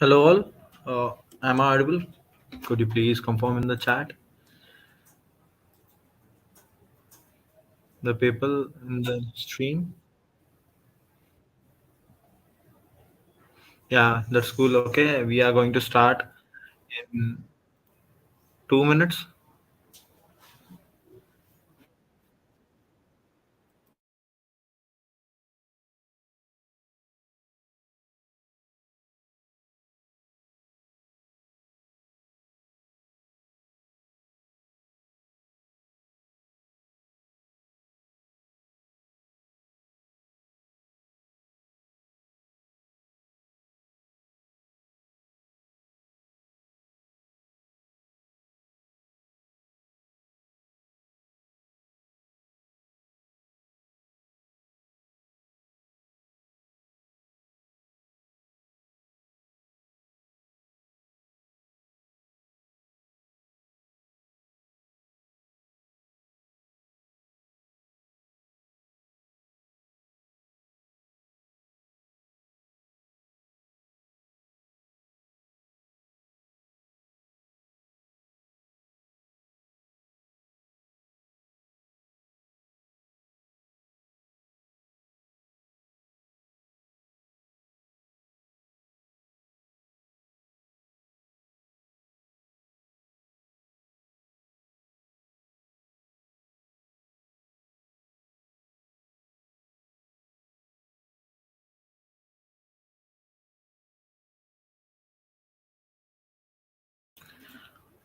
Hello all. Am I audible? Could you please confirm in the chat the people in the stream? Yeah, that's cool. Okay, we are going to start in 2 minutes.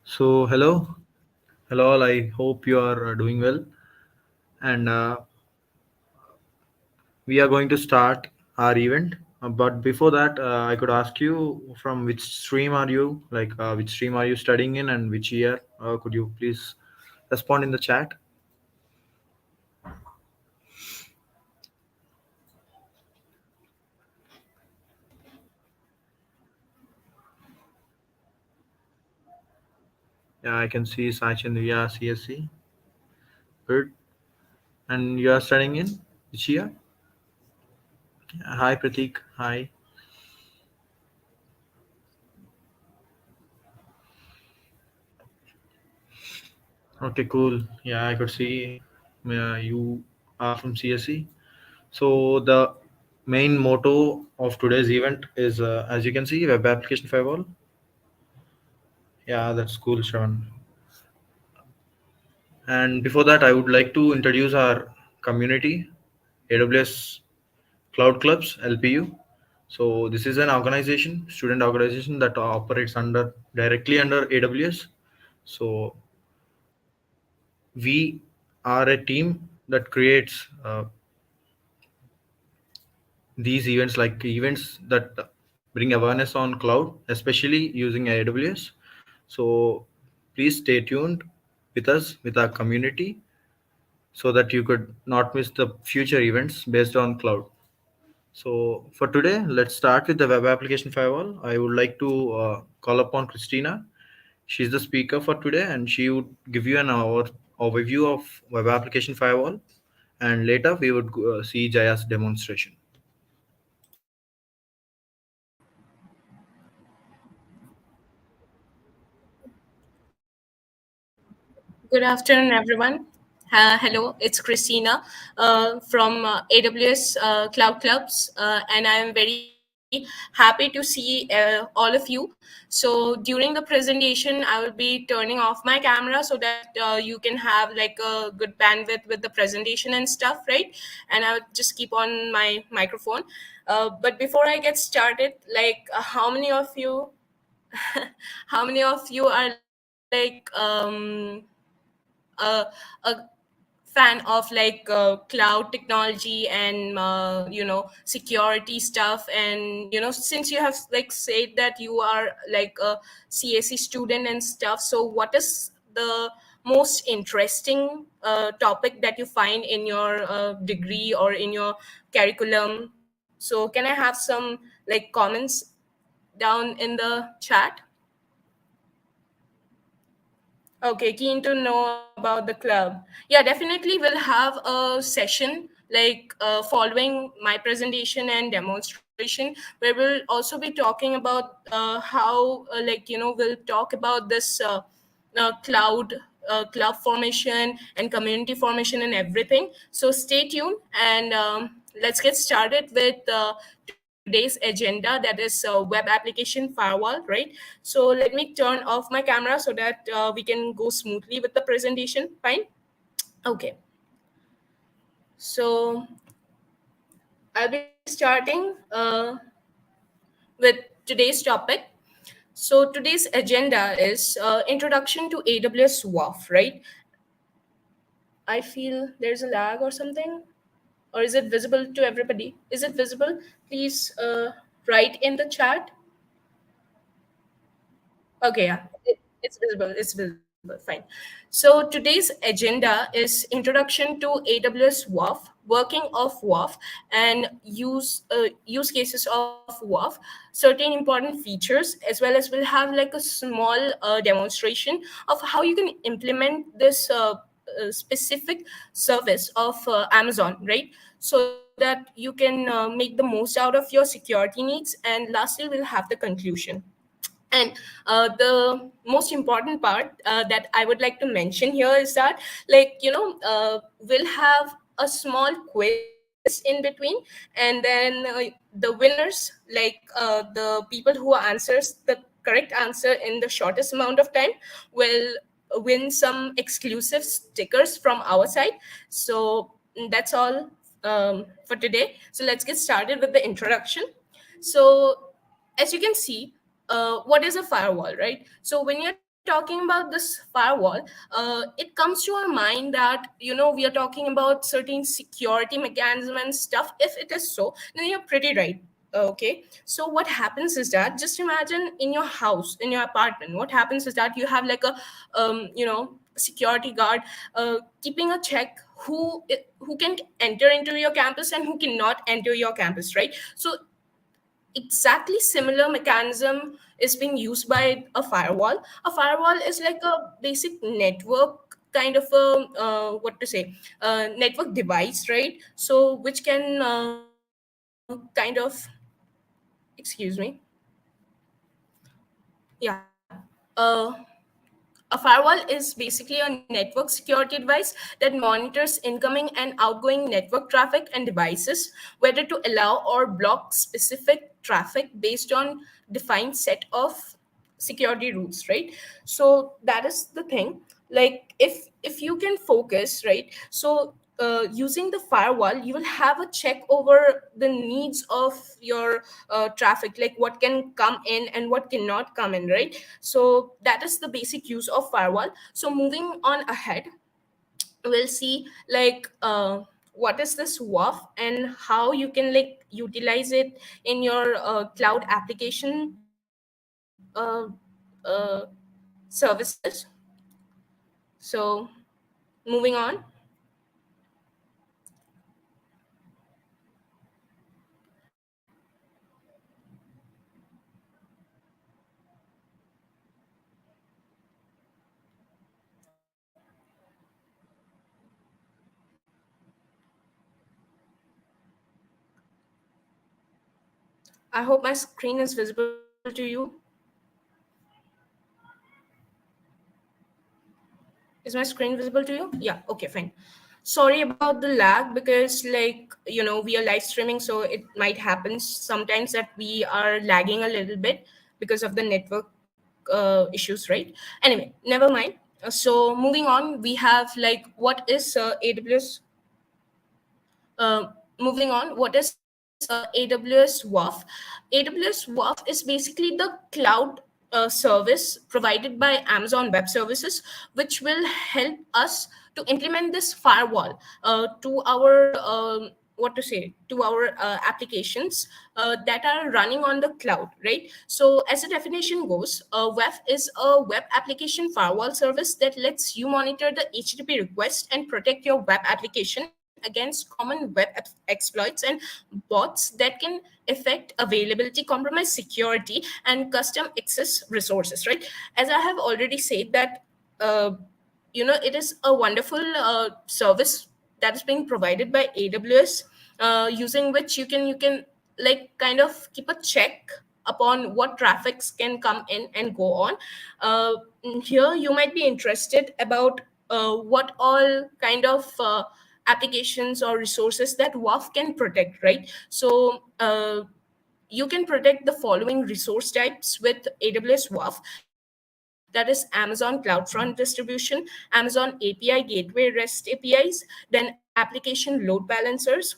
So, hello all. I hope you are doing well, and we are going to start our event. But before that, I could ask you from which stream are you? Which stream are you studying in, and which year? Could you please respond in the chat? Yeah, I can see Sachin via CSC. Good. And you are studying in which year? Hi, Pratik. Hi. Okay, cool. Yeah, I could see you are from CSE. So the main motto of today's event is, as you can see, Web Application Firewall. Yeah, that's cool, Shravan. And before that, I would like to introduce our community, AWS Cloud Clubs, LPU. So this is an organization, student organization that operates directly under AWS. So we are a team that creates these events, like events that bring awareness on cloud, especially using AWS. So please stay tuned with us, with our community, so that you could not miss the future events based on cloud. So for today, let's start with the web application firewall. I would like to call upon Christina. She's the speaker for today, and she would give you an overview of web application firewall. And later, we would see Jaya's demonstration. Good afternoon, everyone. Hello, it's Christina from AWS Cloud Clubs, and I am very happy to see all of you. So, during the presentation, I will be turning off my camera so that you can have like a good bandwidth with the presentation and stuff, right? And I will just keep on my microphone. But before I get started, like, how many of you, how many of you are like a fan of like cloud technology and security stuff, and since you have like said that you are like a CSE student and stuff, so what is the most interesting topic that you find in your degree or in your curriculum? So can I have some like comments down in the chat? Okay, keen to know about the club. Yeah, definitely we'll have a session following my presentation and demonstration, where we'll also be talking about how we'll talk about this cloud formation and community formation and everything. So stay tuned, and let's get started with today's agenda, that is web application firewall, right? So let me turn off my camera so that we can go smoothly with the presentation. Fine. Okay. So I'll be starting with today's topic. So today's agenda is introduction to AWS WAF, right? I feel there's a lag or something. Or is it visible to everybody? Is it visible? Please write in the chat. Okay, yeah, it's visible. It's visible. Fine. So today's agenda is introduction to AWS WAF, working of WAF, and use cases of WAF, certain important features, as well as we'll have like a small demonstration of how you can implement this specific service of Amazon, right? So that you can make the most out of your security needs. And lastly, we'll have the conclusion. And the most important part that I would like to mention here is that, we'll have a small quiz in between, and then the winners, the people who answers the correct answer in the shortest amount of time, will win some exclusive stickers from our side. So that's all for today. So let's get started with the introduction. So as you can see, what is a firewall, right? So when you're talking about this firewall, it comes to our mind that we are talking about certain security mechanism and stuff. If it is so, then you're pretty right. Okay, so what happens is that, just imagine in your house, in your apartment, what happens is that you have like a security guard keeping a check who can enter into your campus and who cannot enter your campus, right? So exactly similar mechanism is being used by a firewall. A firewall is like a basic network kind of a what to say network device, right? So which can excuse me, yeah. A firewall is basically a network security device that monitors incoming and outgoing network traffic and devices, whether to allow or block specific traffic based on defined set of security rules, right? So that is the thing. Like if you can focus, right? So using the firewall, you will have a check over the needs of your traffic, like what can come in and what cannot come in, right? So that is the basic use of firewall. So moving on ahead, we'll see what is this WAF and how you can like utilize it in your cloud application services. So moving on, I hope my screen is visible to you. Is my screen visible to you? Yeah, okay, fine. Sorry about the lag, because we are live streaming, so it might happen sometimes that we are lagging a little bit because of the network issues, right? Anyway, never mind. So moving on, we have like what is AWS. Moving on, what is AWS WAF? AWS WAF is basically the cloud service provided by Amazon Web Services, which will help us to implement this firewall to our what to say to our applications that are running on the cloud, right? So as the definition goes, WAF is a web application firewall service that lets you monitor the HTTP request and protect your web application against common exploits and bots that can affect availability, compromise security, and custom access resources, right? As I have already said that uh, it is a wonderful service that is being provided by AWS, using which you can like kind of keep a check upon what traffics can come in and go on. Here you might be interested about what all kind of applications or resources that WAF can protect, right? So you can protect the following resource types with AWS WAF. That is Amazon CloudFront distribution, Amazon API gateway REST APIs, then application load balancers.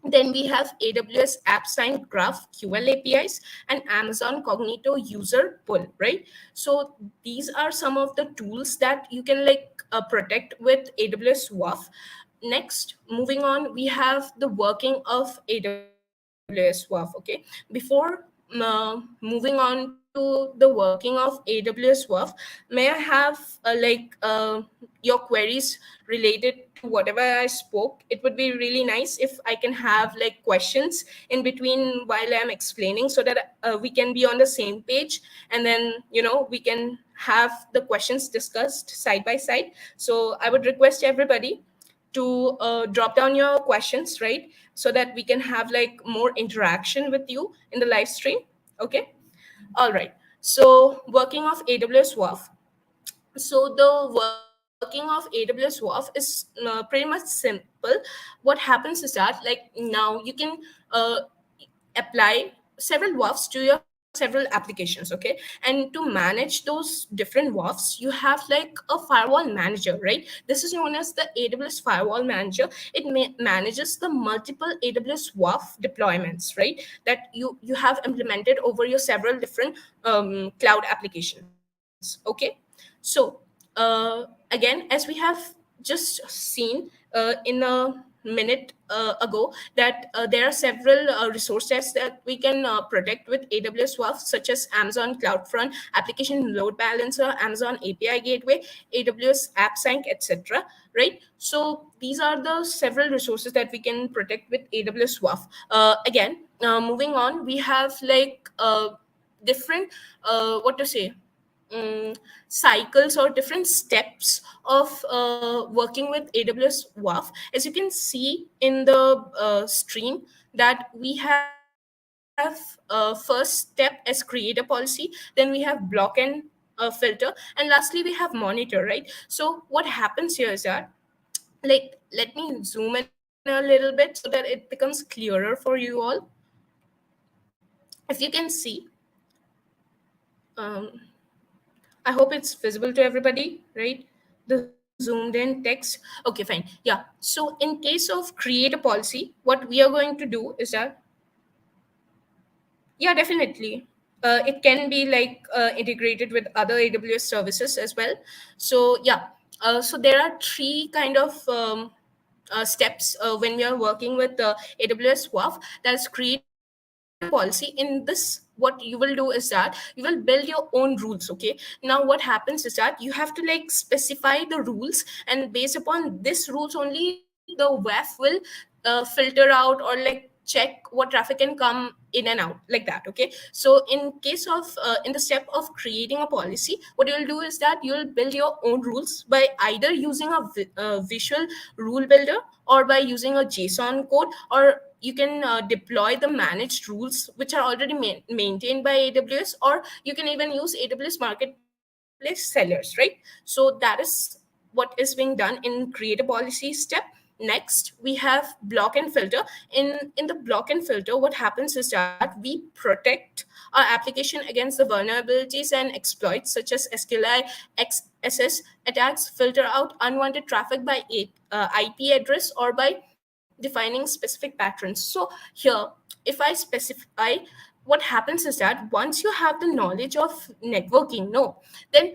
Then we have AWS AppSign Graph QL APIs and Amazon Cognito user pull, right? So these are some of the tools that you can like protect with AWS WAF. Next, moving on, we have the working of AWS WAF. Okay, before moving on to the working of AWS WAF, may I have your queries related to whatever I spoke? It would be really nice if I can have like questions in between while I'm explaining, so that we can be on the same page, and then we can have the questions discussed side by side. So I would request everybody to drop down your questions, right? So that we can have like more interaction with you in the live stream. Okay. All right. So working of AWS WAF. So the working of AWS WAF is pretty much simple. What happens is that like now you can uh, apply several WAFs to your several applications, okay? And to manage those different WAFs, you have like a firewall manager, right? This is known as the AWS Firewall Manager. It manages the multiple AWS WAF deployments, right? That you have implemented over your several different cloud applications, okay? So again, as we have just seen in a minute ago, that there are several resource types that we can protect with AWS WAF, such as Amazon CloudFront, Application Load Balancer, Amazon API Gateway, AWS AppSync, etc. Right? So these are the several resources that we can protect with AWS WAF. Again, moving on, we have like different what to say cycles or different steps of working with AWS WAF. As you can see in the stream, that we have first step as create a policy, then we have block and filter, and lastly we have monitor, right? So what happens here is that, like, let me zoom in a little bit so that it becomes clearer for you all. If you can see, um, I hope it's visible to everybody, right? The zoomed in text. Okay, fine. Yeah. So in case of create a policy, what we are going to do is that, yeah, definitely. It can be like integrated with other AWS services as well. So yeah, so there are three kind of steps when we are working with AWS WAF. That's create a policy. In this, what you will do is that you will build your own rules. Okay. Now what happens is that you have to like specify the rules, and based upon this rules only, the WAF will filter out or like check what traffic can come in and out, like that. Okay. So in case of in the step of creating a policy, what you'll do is that you'll build your own rules by either using a visual rule builder, or by using a JSON code, or you can deploy the managed rules which are already maintained by AWS, or you can even use AWS Marketplace sellers, right? So that is what is being done in create a policy step. Next, we have block and filter. In the block and filter, what happens is that we protect our application against the vulnerabilities and exploits such as SQLI, XSS attacks, filter out unwanted traffic by IP address, or by defining specific patterns. So here, if I specify, what happens is that once you have the knowledge of networking, no, then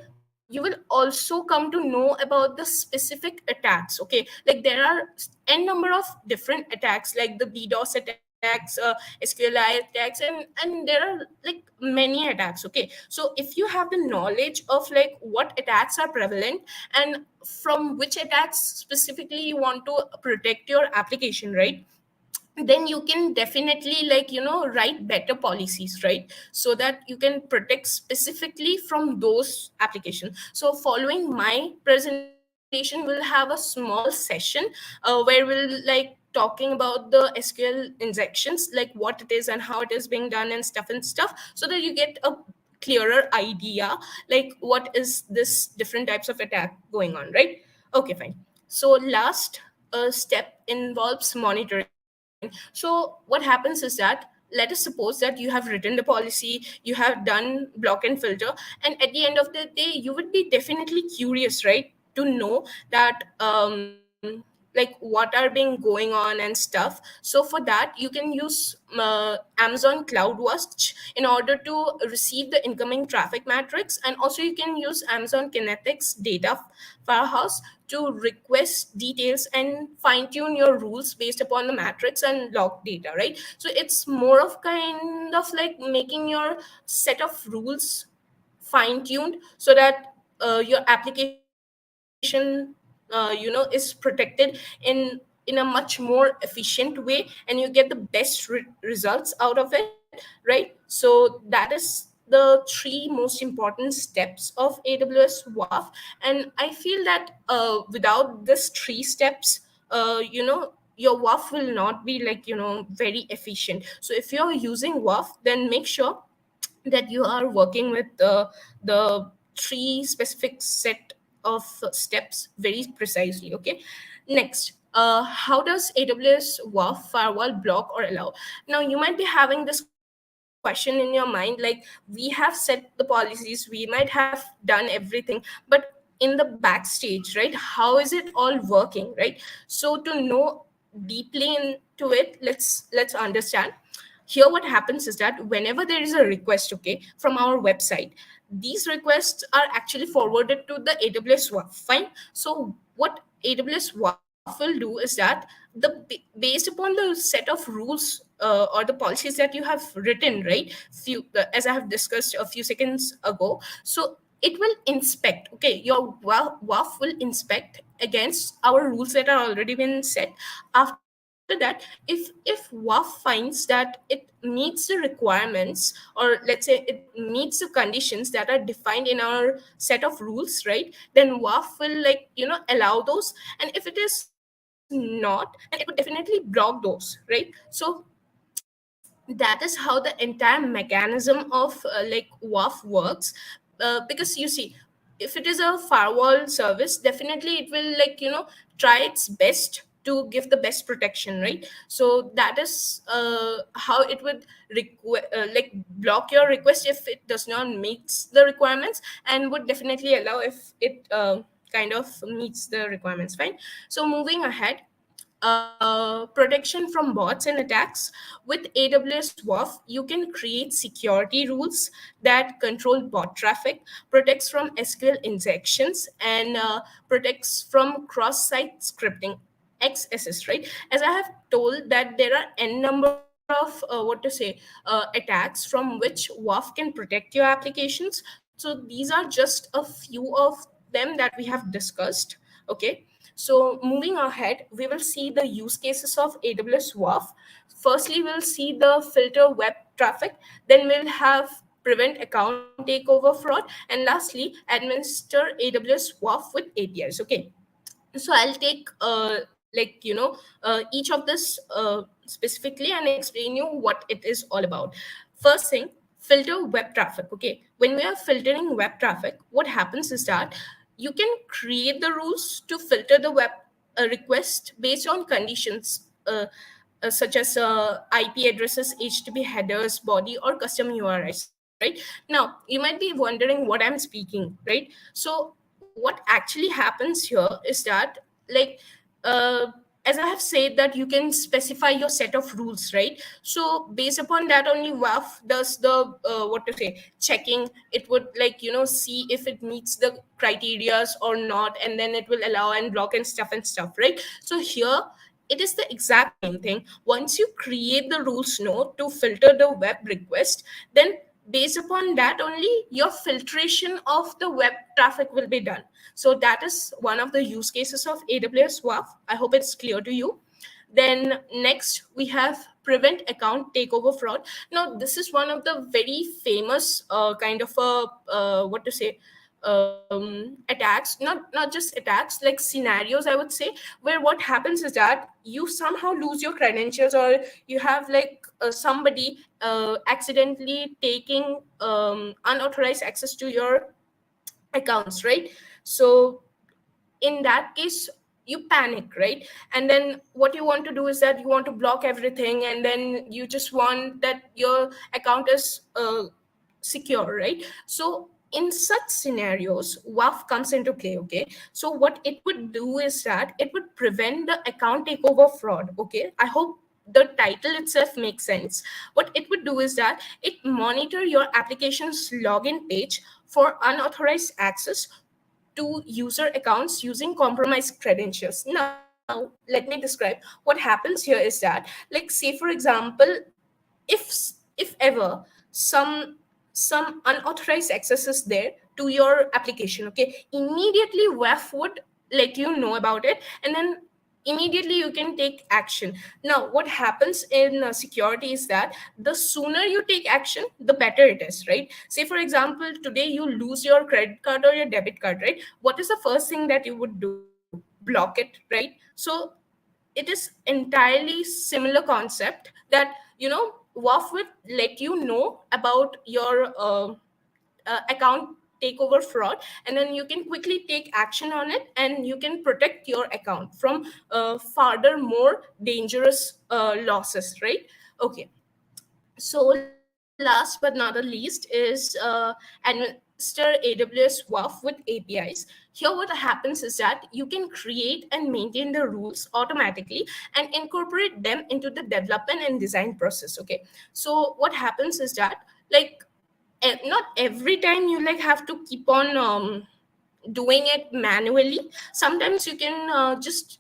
you will also come to know about the specific attacks. Okay, like there are n number of different attacks, like the DDoS attacks, SQLI attacks, and there are like many attacks. Okay, so if you have the knowledge of like what attacks are prevalent, and from which attacks specifically you want to protect your application, right, then you can definitely like write better policies, right? So that you can protect specifically from those applications. So following my presentation, Foundation will have a small session where we'll like talking about the SQL injections, like what it is and how it is being done and stuff, so that you get a clearer idea like what is this different types of attack going on, right? Okay, fine. So last step involves monitoring. So what happens is that, let us suppose that you have written the policy, you have done block and filter, and at the end of the day you would be definitely curious, right, to know that like what are being going on and stuff. So for that you can use Amazon CloudWatch in order to receive the incoming traffic matrix, and also you can use Amazon Kinetics data firehouse to request details and fine tune your rules based upon the matrix and log data, right? So it's more of kind of like making your set of rules fine tuned so that your application is protected in a much more efficient way, and you get the best results out of it, right? So that is the three most important steps of AWS WAF. And I feel that without these three steps, your WAF will not be like very efficient. So if you're using WAF, then make sure that you are working with the three specific set of steps very precisely. Okay, next, how does AWS WAF firewall block or allow? Now you might be having this question in your mind, like we have set the policies, we might have done everything, but in the backstage, right, how is it all working, right? So to know deeply into it, let's understand. Here what happens is that whenever there is a request, okay, from our website, these requests are actually forwarded to the AWS WAF. Fine. So what AWS WAF will do is that based upon the set of rules or the policies that you have written, right, as I have discussed a few seconds ago, so it will inspect, okay, your WAF will inspect against our rules that are already been set. After that, if WAF finds that it meets the requirements, or let's say it meets the conditions that are defined in our set of rules, right, then WAF will like allow those. And if it is not, then it would definitely block those, right? So that is how the entire mechanism of like WAF works. Because you see, if it is a firewall service, definitely it will like try its best to give the best protection, right? So that is how it would like block your request if it does not meets the requirements, and would definitely allow if it kind of meets the requirements. Fine. So moving ahead, protection from bots and attacks. With AWS WAF, you can create security rules that control bot traffic, protects from SQL injections, and protects from cross-site scripting, XSS, right? As I have told that there are n number of attacks from which WAF can protect your applications. So these are just a few of them that we have discussed. Okay, so moving ahead, we will see the use cases of AWS WAF. Firstly, we'll see the filter web traffic. Then we'll have prevent account takeover fraud. And lastly, administer AWS WAF with APIs. Okay, so I'll take each of this specifically and explain you what it is all about. First thing, filter web traffic. Okay, when we are filtering web traffic, what happens is that you can create the rules to filter the web request based on conditions such as IP addresses, HTTP headers, body, or custom URIs, right? Now, you might be wondering what I'm speaking, right? So, what actually happens here is that, like, uh, as I have said, that you can specify your set of rules, right? So, based upon that, only WAF does the checking. It would see if it meets the criterias or not, and then it will allow and block and stuff, right? So here it is the exact same thing. Once you create the rules node to filter the web request, then based upon that only your filtration of the web traffic will be done. So that is one of the use cases of AWS WAF. I hope it's clear to you. Then next we have prevent account takeover fraud. Now this is one of the very famous kind of a attacks, not just attacks, like scenarios, I would say, where what happens is that you somehow lose your credentials, or you have like somebody accidentally taking unauthorized access to your accounts, right? So in that case, you panic, right? And then what you want to do is that you want to block everything, and then you just want that your account is secure, right? So in such scenarios, WAF comes into play. Okay, so what it would do is that it would prevent the account takeover fraud. Okay, I hope the title itself makes sense. What it would do is that it monitor your application's login page for unauthorized access to user accounts using compromised credentials. Now, let me describe what happens here is that, like, say for example, if if ever some some unauthorized access is there to your application, okay, immediately WAF would let you know about it, and then immediately you can take action. Now what happens in security is that the sooner you take action, the better it is, right? Say for example, today you lose your credit card or your debit card, right? What is the first thing that you would do? Block it, right? So it is entirely similar concept that, WAF would let you know about your account takeover fraud, and then you can quickly take action on it, and you can protect your account from farther more dangerous losses, right? Okay, so last but not the least is administer AWS WAF with APIs. Here, what happens is that you can create and maintain the rules automatically and incorporate them into the development and design process. Okay, so what happens is that, like, not every time you like have to keep on doing it manually. Sometimes you can just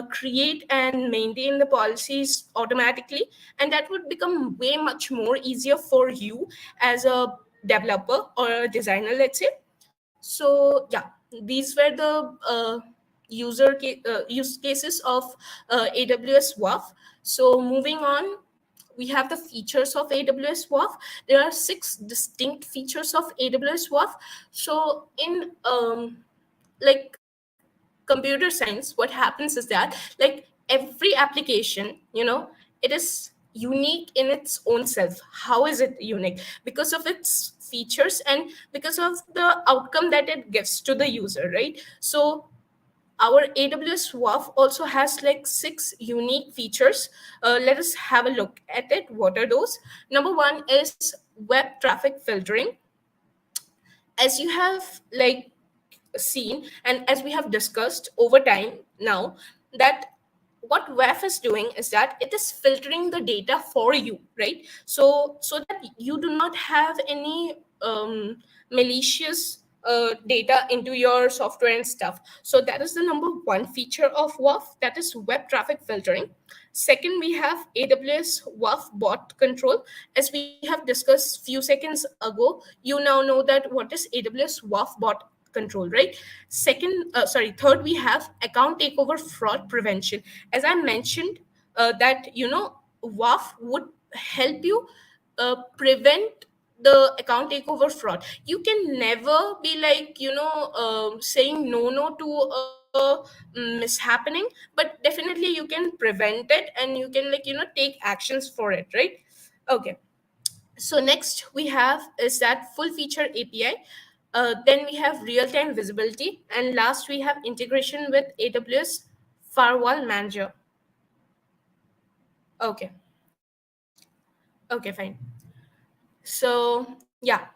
create and maintain the policies automatically, and that would become way much more easier for you as a developer or a designer, let's say. So yeah, these were the use cases of AWS WAF. So moving on, we have the features of AWS WAF. There are 6 distinct features of AWS WAF. So in like computer science, what happens is that, like, every application, it is unique in its own self. How is it unique? Because of its features and because of the outcome that it gives to the user, right? So our AWS WAF also has like 6 unique features. Let us have a look at it. What are those? Number one is web traffic filtering. As you have like seen, and as we have discussed over time now, that what WAF is doing is that it is filtering the data for you, right? So that you do not have any malicious data into your software and stuff. So that is the number one feature of WAF, that is web traffic filtering. Second, we have AWS WAF bot control. As we have discussed few seconds ago, you now know that what is AWS WAF bot control, right? Third, we have account takeover fraud prevention. As I mentioned, that WAF would help you prevent the account takeover fraud. You can never be like saying no to a mishappening, but definitely you can prevent it, and you can like take actions for it, right? Okay, so next we have is that full feature API. Then we have real-time visibility, and last we have integration with AWS Firewall Manager. Okay, okay, fine. So yeah,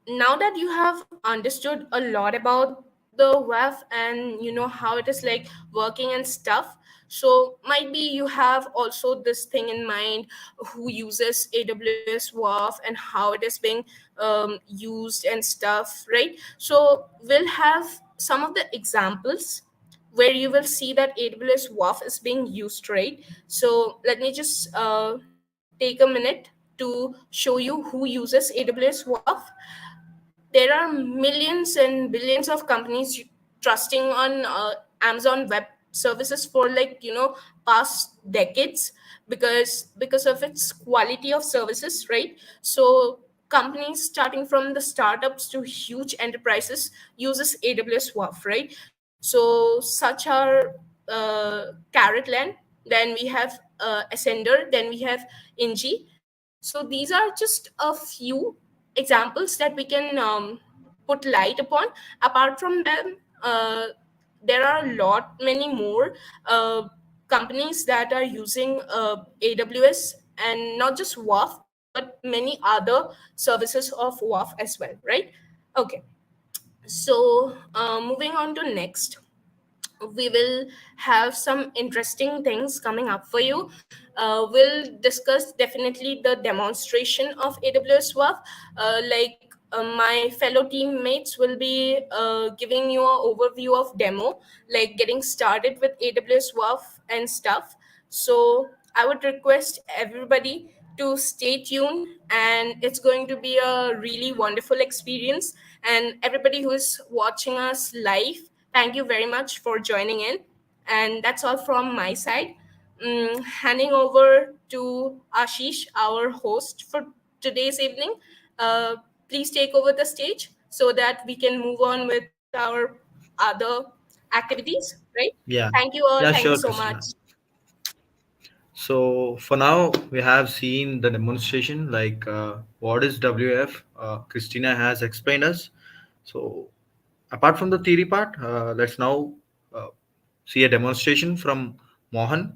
now that you have understood a lot about the WAF and you know how it is like working and stuff, so might be you have also this thing in mind: who uses AWS WAF and how it is being used and stuff, right? So we'll have some of the examples where you will see that AWS WAF is being used, right? So let me just take a minute to show you who uses AWS WAF. There are millions and billions of companies trusting on Amazon Web Services for like past decades, because of its quality of services, right? So companies starting from the startups to huge enterprises uses AWS WAF, right? So such are Carrotland, then we have Ascender, then we have Ingi. So these are just a few examples that we can put light upon. Apart from them, there are a lot many more companies that are using AWS, and not just WAF but many other services of WAF as well, right? Okay, so moving on to next, we will have some interesting things coming up for you. We'll discuss definitely the demonstration of AWS WAF. My fellow teammates will be giving you an overview of demo, like getting started with AWS WAF and stuff. So I would request everybody to stay tuned, and it's going to be a really wonderful experience. And everybody who is watching us live, thank you very much for joining in. And that's all from my side. Handing over to Ashish, our host for today's evening. Uh, Please take over the stage so that we can move on with our other activities, right? Yeah, Thank you all. yeah, Thank you sure, so Christina. much. So for now, we have seen the demonstration, like what is WF. Christina has explained us. So apart from the theory part, let's now uh, see a demonstration from Mohan.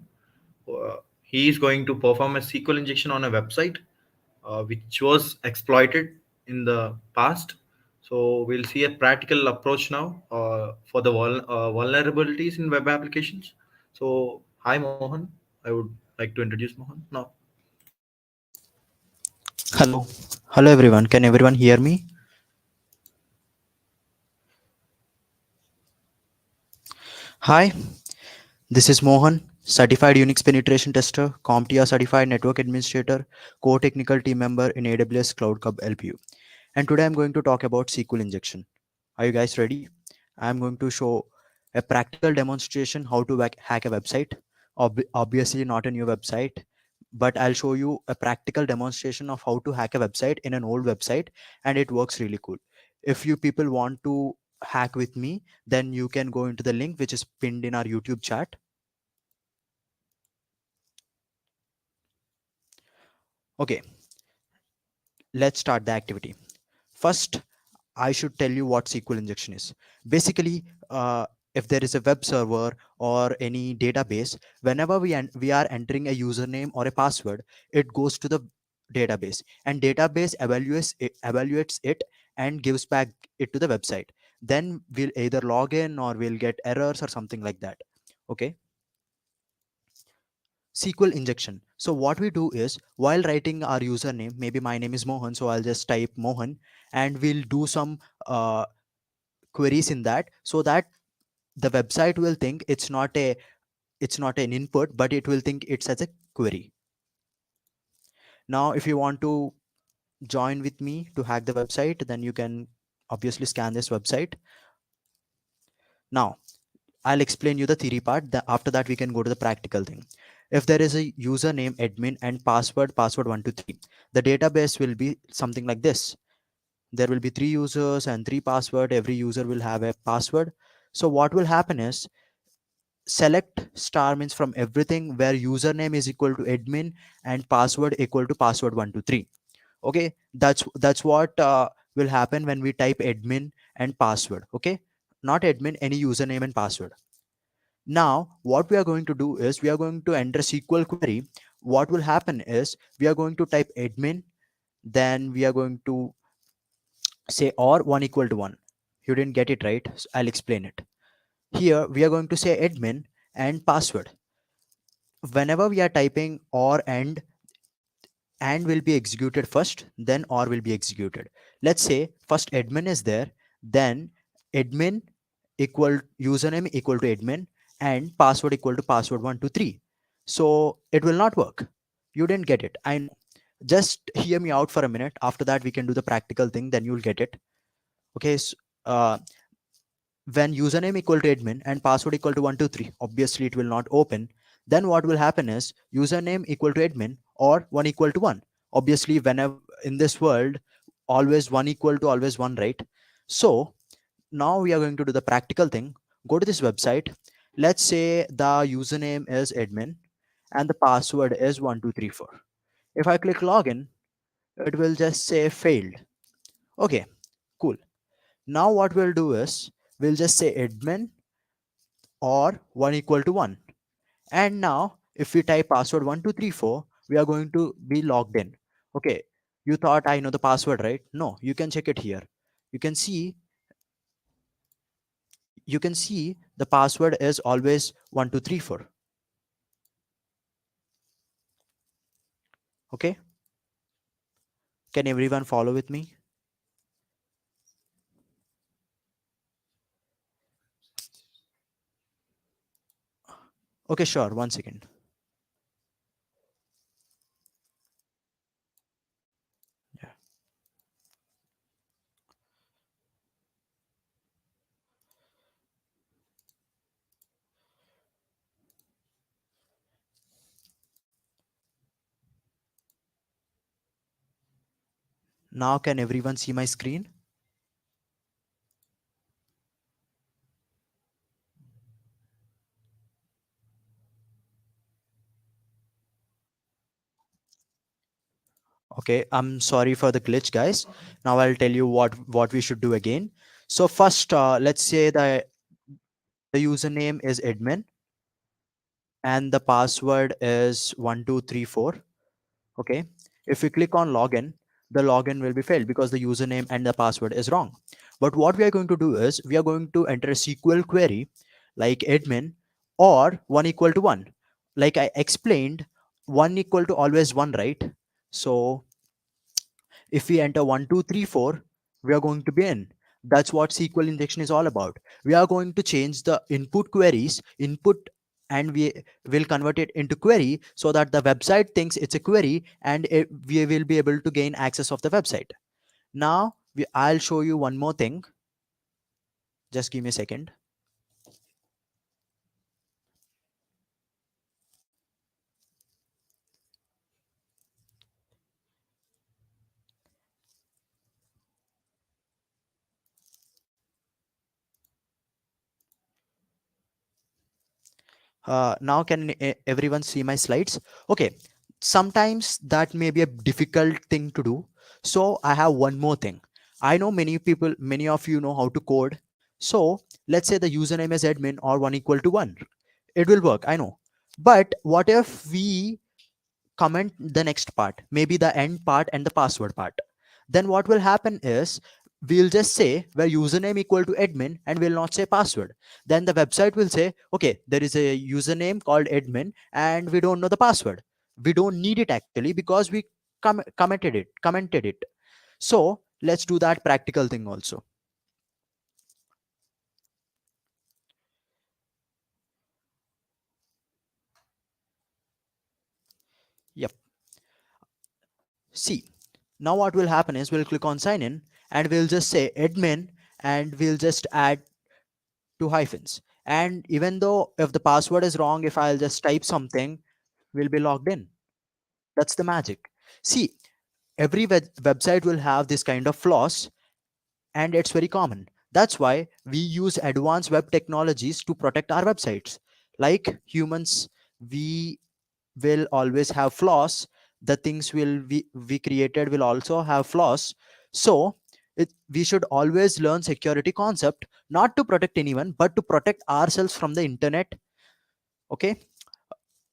He is going to perform a SQL injection on a website which was exploited in the past. So we'll see a practical approach now for the vulnerabilities in web applications. So hi Mohan, I would like to introduce Mohan now. Hello. Hello everyone. Can everyone hear me? Hi, this is Mohan, certified Unix penetration tester, CompTIA certified network administrator, core technical team member in AWS Cloud Club LPU. And today I'm going to talk about SQL injection. Are you guys ready? I'm going to show a practical demonstration how to hack a website. Obviously not a new website, but I'll show you a practical demonstration of how to hack a website in an old website, and it works really cool. If you people want to hack with me, then you can go into the link which is pinned in our YouTube chat. Okay, let's start the activity. First, I should tell you what SQL injection is. Basically, if there is a web server or any database, whenever we are entering a username or a password, it goes to the database, and database evaluates it and gives back it to the website. Then we'll either log in or we'll get errors or something like that. Okay. SQL injection. So what we do is, while writing our username, maybe my name is Mohan, so I'll just type Mohan, and we'll do some queries in that, so that the website will think it's not an input, but it will think it's as a query. Now if you want to join with me to hack the website, then you can obviously scan this website. Now I'll explain you the theory part. After that we can go to the practical thing. If there is a username admin and password 123, the database will be something like this. There will be 3 users and 3 password. Every user will have a password. So what will happen is, select star means from everything where username is equal to admin and password equal to password 123. Okay, that's what will happen when we type admin and password. Okay, not admin, any username and password. Now what we are going to do is, we are going to enter SQL query. What will happen is, we are going to type admin, then we are going to say or 1 equal to 1. You didn't get it right, so I'll explain it. Here we are going to say admin and password. Whenever we are typing or and will be executed first, then or will be executed. Let's say first admin is there, then admin equal username equal to admin and password equal to password 123. So it will not work. You didn't get it, I know. Just hear me out for a minute. After that we can do the practical thing, then you'll get it. Okay, so, when username equal to admin and password equal to 123, obviously it will not open. Then what will happen is, username equal to admin or 1 equal to 1. Obviously whenever in this world always one equal to always one, right? So now we are going to do the practical thing. Go to this website. Let's say the username is admin and the password is 1234. If I click login, it will just say failed. Okay, cool. Now what we'll do is we'll just say admin or 1 equal to 1. And now if we type password 1234, we are going to be logged in. Okay, you thought I know the password, right? No, you can check it here. You can see the password is always 1234. Okay, can everyone follow with me? Okay, sure, one second. Yeah. Now can everyone see my screen? Okay, I'm sorry for the glitch, guys. Now I'll tell you what we should do again. So first, let's say the username is admin and the password is 1234. Okay, if we click on login, the login will be failed because the username and the password is wrong. But what we are going to do is we are going to enter a SQL query like admin or 1 equal to 1. Like I explained, 1 equal to always 1, right? So if we enter 1234, we are going to be in. That's what SQL injection is all about. We are going to change the input queries, input, and we will convert it into query so that the website thinks it's a query and we will be able to gain access of the website. Now, I'll show you one more thing. Just give me a second. Now can everyone see my slides? Okay, sometimes that may be a difficult thing to do, so I have one more thing. I know many of you know how to code. So let's say the username is admin or 1 equal to 1. It will work, I know. But what if we comment the next part, maybe the end part and the password part? Then what will happen is we'll just say where username equal to admin and we'll not say password. Then the website will say, okay, there is a username called admin and we don't know the password. We don't need it actually because we commented it. So let's do that practical thing also. Yep. See, now what will happen is we'll click on sign in and we'll just say admin and we'll just add two hyphens. And even though if the password is wrong, if I'll just type something, we'll be logged in. That's the magic. See, every website will have this kind of flaws and it's very common. That's why we use advanced web technologies to protect our websites. Like humans, we will always have flaws. The things we created will also have flaws. So we should always learn security concept, not to protect anyone but to protect ourselves from the internet. Okay,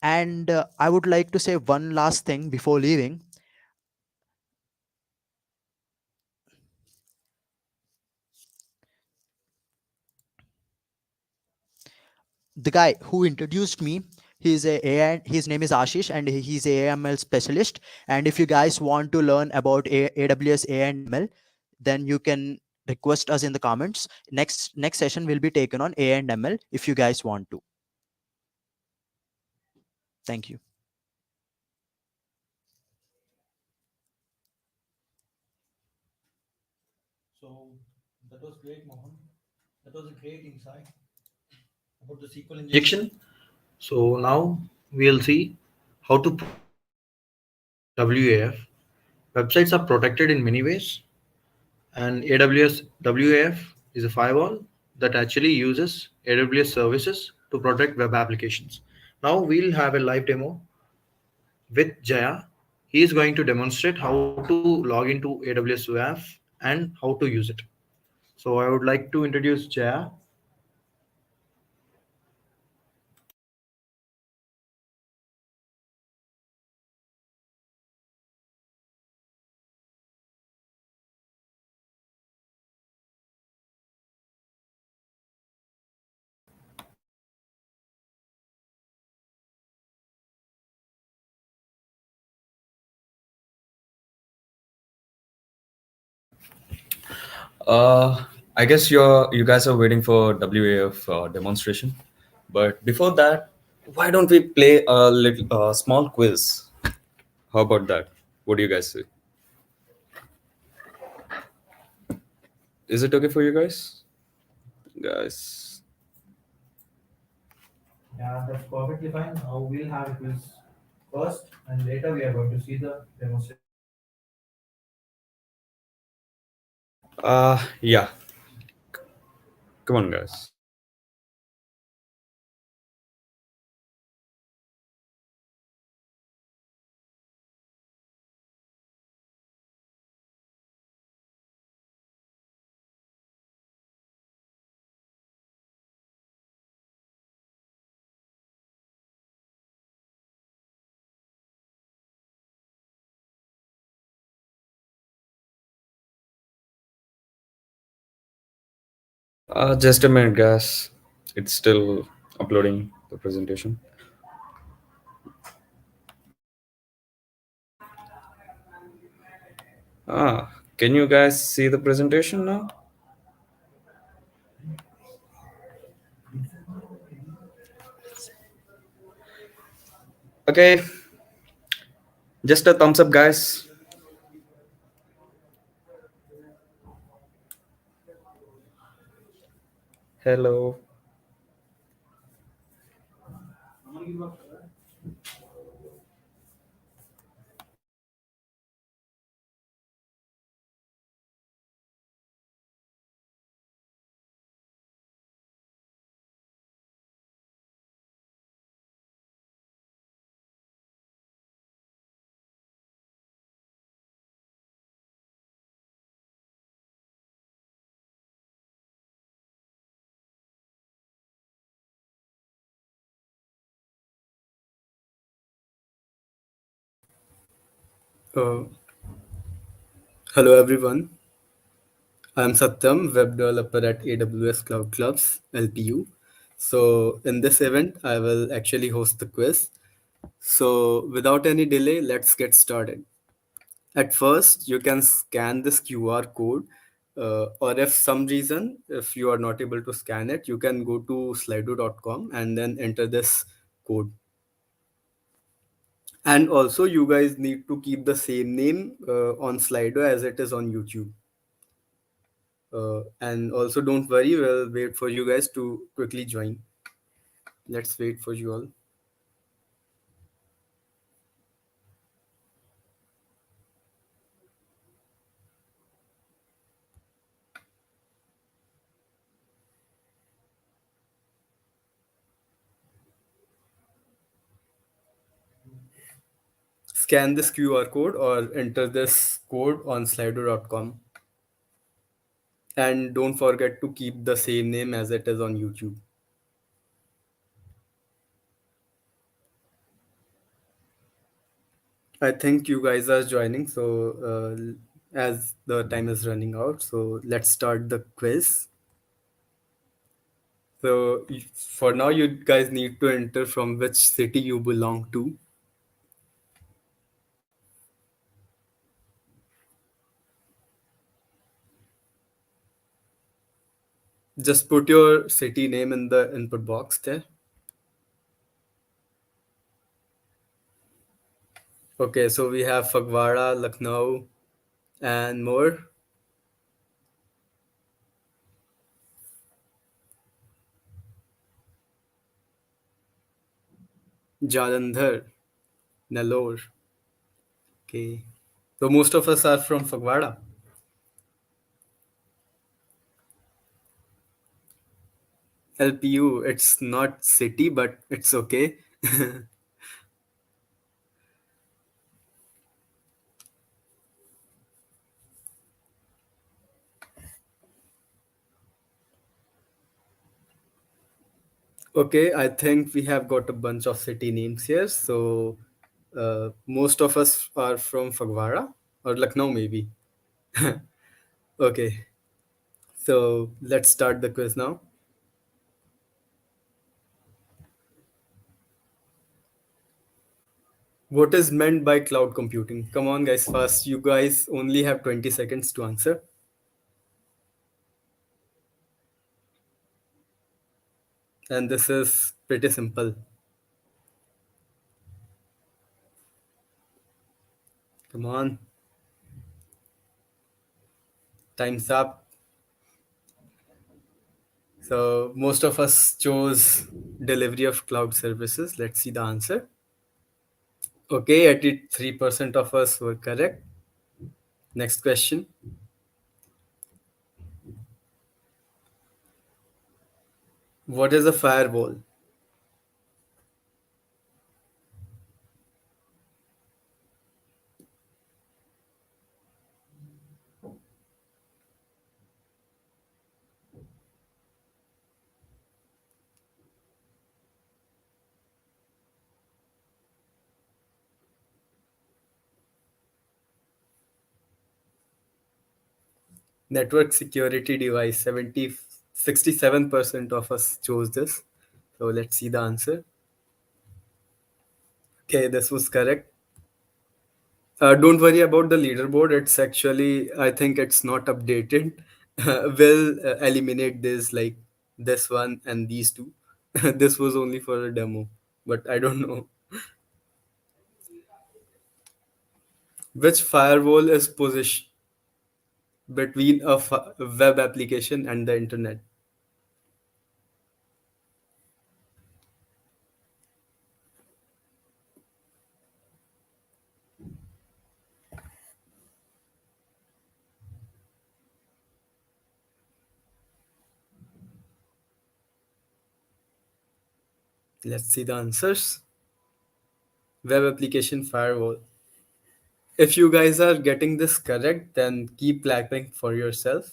and I would like to say one last thing before leaving. The guy who introduced me, he's a AI, his name is Ashish and he's a AML specialist. And if you guys want to learn about AWS AI and ML, then you can request us in the comments. Next session will be taken on AI and ML if you guys want to. Thank you. So that was great, Mohan. That was a great insight about the SQL injection. So now we'll see how to protect WAF. Websites are protected in many ways. And AWS WAF is a firewall that actually uses AWS services to protect web applications. Now we'll have a live demo with Jaya. He is going to demonstrate how to log into AWS WAF and how to use it. So I would like to introduce Jaya. Uh, I guess you guys are waiting for WAF demonstration, but before that, why don't we play a little small quiz? How about that? What do you guys say? Is it okay for you guys? Guys, Yeah, that's perfectly fine. Now we'll have a quiz first, and later we are going to see the demonstration. yeah, come on, guys. Just a minute, guys. It's still uploading the presentation. Can you guys see the presentation now? Okay, just a thumbs up, guys. Hello. Uh, Hello everyone. I'm Satyam, web developer at AWS Cloud Clubs (LPU). So in this event, I will actually host the quiz. So without any delay, let's get started. At first, you can scan this QR code, or if some reason, if you are not able to scan it, you can go to slido.com and then enter this code. And also, you guys need to keep the same name on Slido as it is on YouTube. And also, don't worry, we'll wait for you guys to quickly join. Let's wait for you all. Scan this QR code or enter this code on slido.com. And don't forget to keep the same name as it is on YouTube. I think you guys are joining. So, as the time is running out, so let's start the quiz. So, for now, you guys need to enter from which city you belong to. Just put your city name in the input box there. Okay, so we have Fagwara, Lucknow, and more. Jalandhar, Nellore. Okay. So most of us are from Fagwara. LPU, it's not city, but it's okay. Okay, I think we have got a bunch of city names here. So most of us are from Fagwara or Lucknow, maybe. Okay, so let's start the quiz now. What is meant by cloud computing? Come on, guys, fast. You guys only have 20 seconds to answer. And this is pretty simple. Come on, time's up. So most of us chose delivery of cloud services. Let's see the answer. Okay, 83% of us were correct. Next question. What is a firewall? Network security device. 67% of us chose this. So let's see the answer. Okay, this was correct. Don't worry about the leaderboard. It's actually, I think it's not updated. We'll eliminate this, like this one and these two. This was only for a demo, but I don't know. Which firewall is positioned between a web application and the internet? Let's see the answers. Web application firewall. If you guys are getting this correct, then keep clapping for yourself.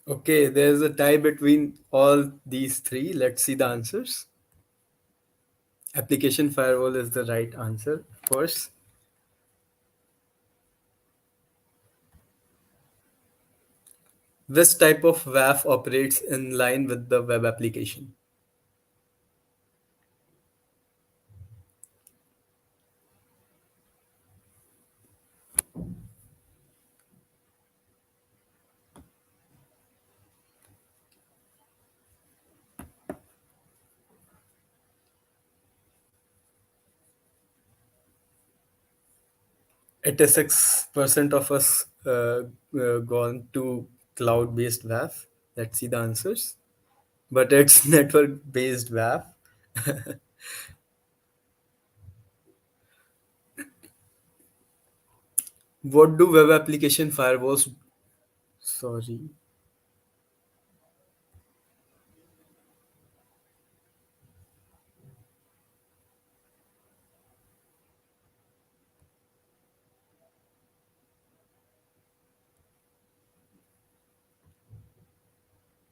Okay, there's a tie between all these three. Let's see the answers. Application firewall is the right answer, of course. This type of WAF operates in line with the web application. It is 6% of us gone to cloud-based WAF. Let's see the answers. But it's network-based WAF. What do web application firewalls? Sorry.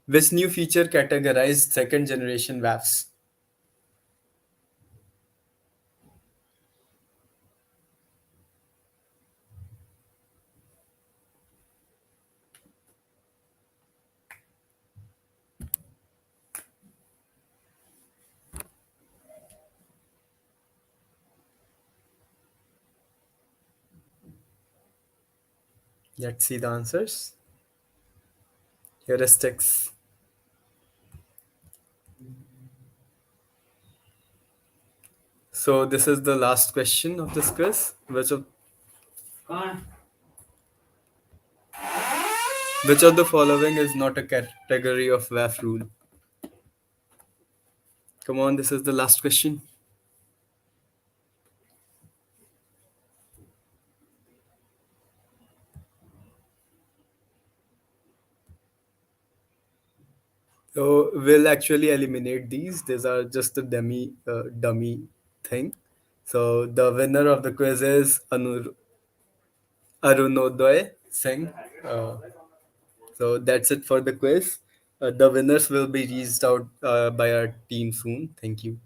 Which new feature categorized second generation WAFs? Let's see the answers. Heuristics. So this is the last question of this quiz. Which of the following is not a category of WAF rule? Come on, this is the last question. So we'll actually eliminate these. These are just a dummy thing. So the winner of the quiz is Arunodoy Singh. Uh, so that's it for the quiz. The winners will be reached out by our team soon. Thank you.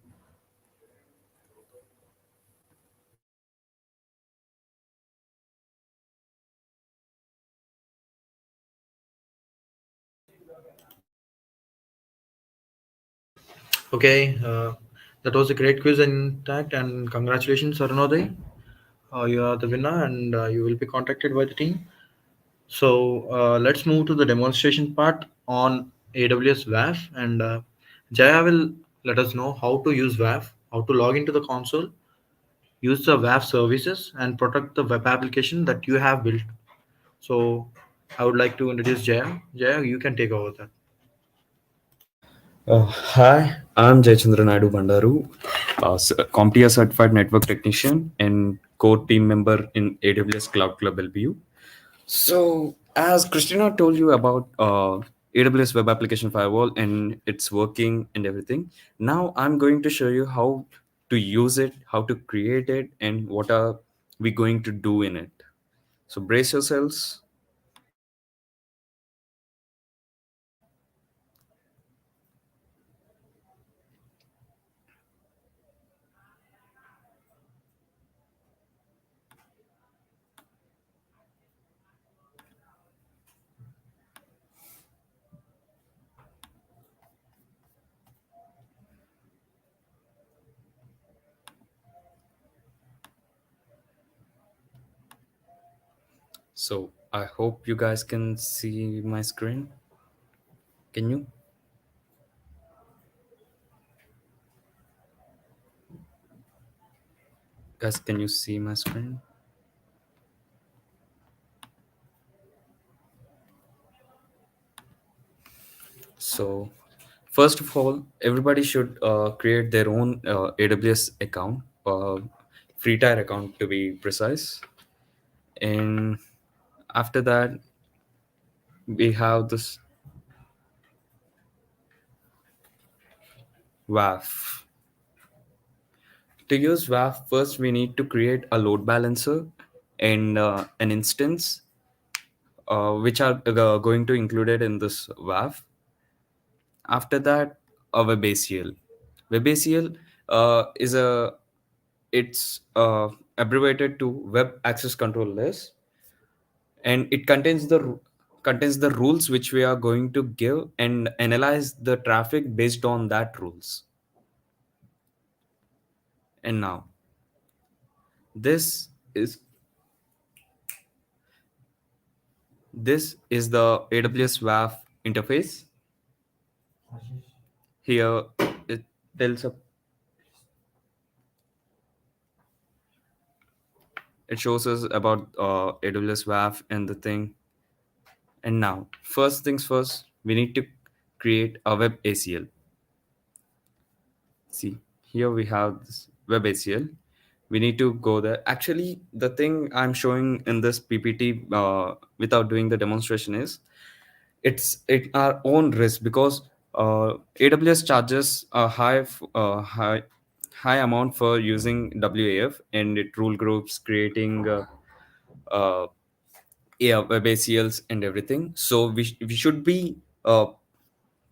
Okay, that was a great quiz intact, and congratulations, Arunoday. You are the winner, and you will be contacted by the team. So let's move to the demonstration part on AWS WAF, and Jaya will let us know how to use WAF, how to log into the console, use the WAF services, and protect the web application that you have built. So I would like to introduce Jaya. Jaya, you can take over that. Hi, I'm Jayachandra Naidu Bandaru, CompTIA certified network technician and core team member in AWS Cloud Club LBU. So, as Christina told you about AWS Web Application Firewall and its working and everything, now I'm going to show you how to use it, how to create it, and what are we going to do in it. So, brace yourselves. So, I hope you guys can see my screen. Can you? Guys, can you see my screen? So, first of all, everybody should create their own AWS account, free tier account to be precise. And after that, we have this WAF. To use WAF, first we need to create a load balancer and an instance, which are going to included in this WAF. After that, a WebACL. WebACL is a it's abbreviated to Web Access Control List, and it contains the rules which we are going to give and analyze the traffic based on that rules. And now this is this is the AWS WAF interface. Here it tells up it shows us about AWS WAF and the thing. And now, first things first, we need to create a web ACL. See, here we have this web ACL. We need to go there. Actually, the thing I'm showing in this PPT without doing the demonstration is it's at our own risk because AWS charges a high amount for using WAF and it rule groups creating uh, yeah, web ACLs and everything. So we should be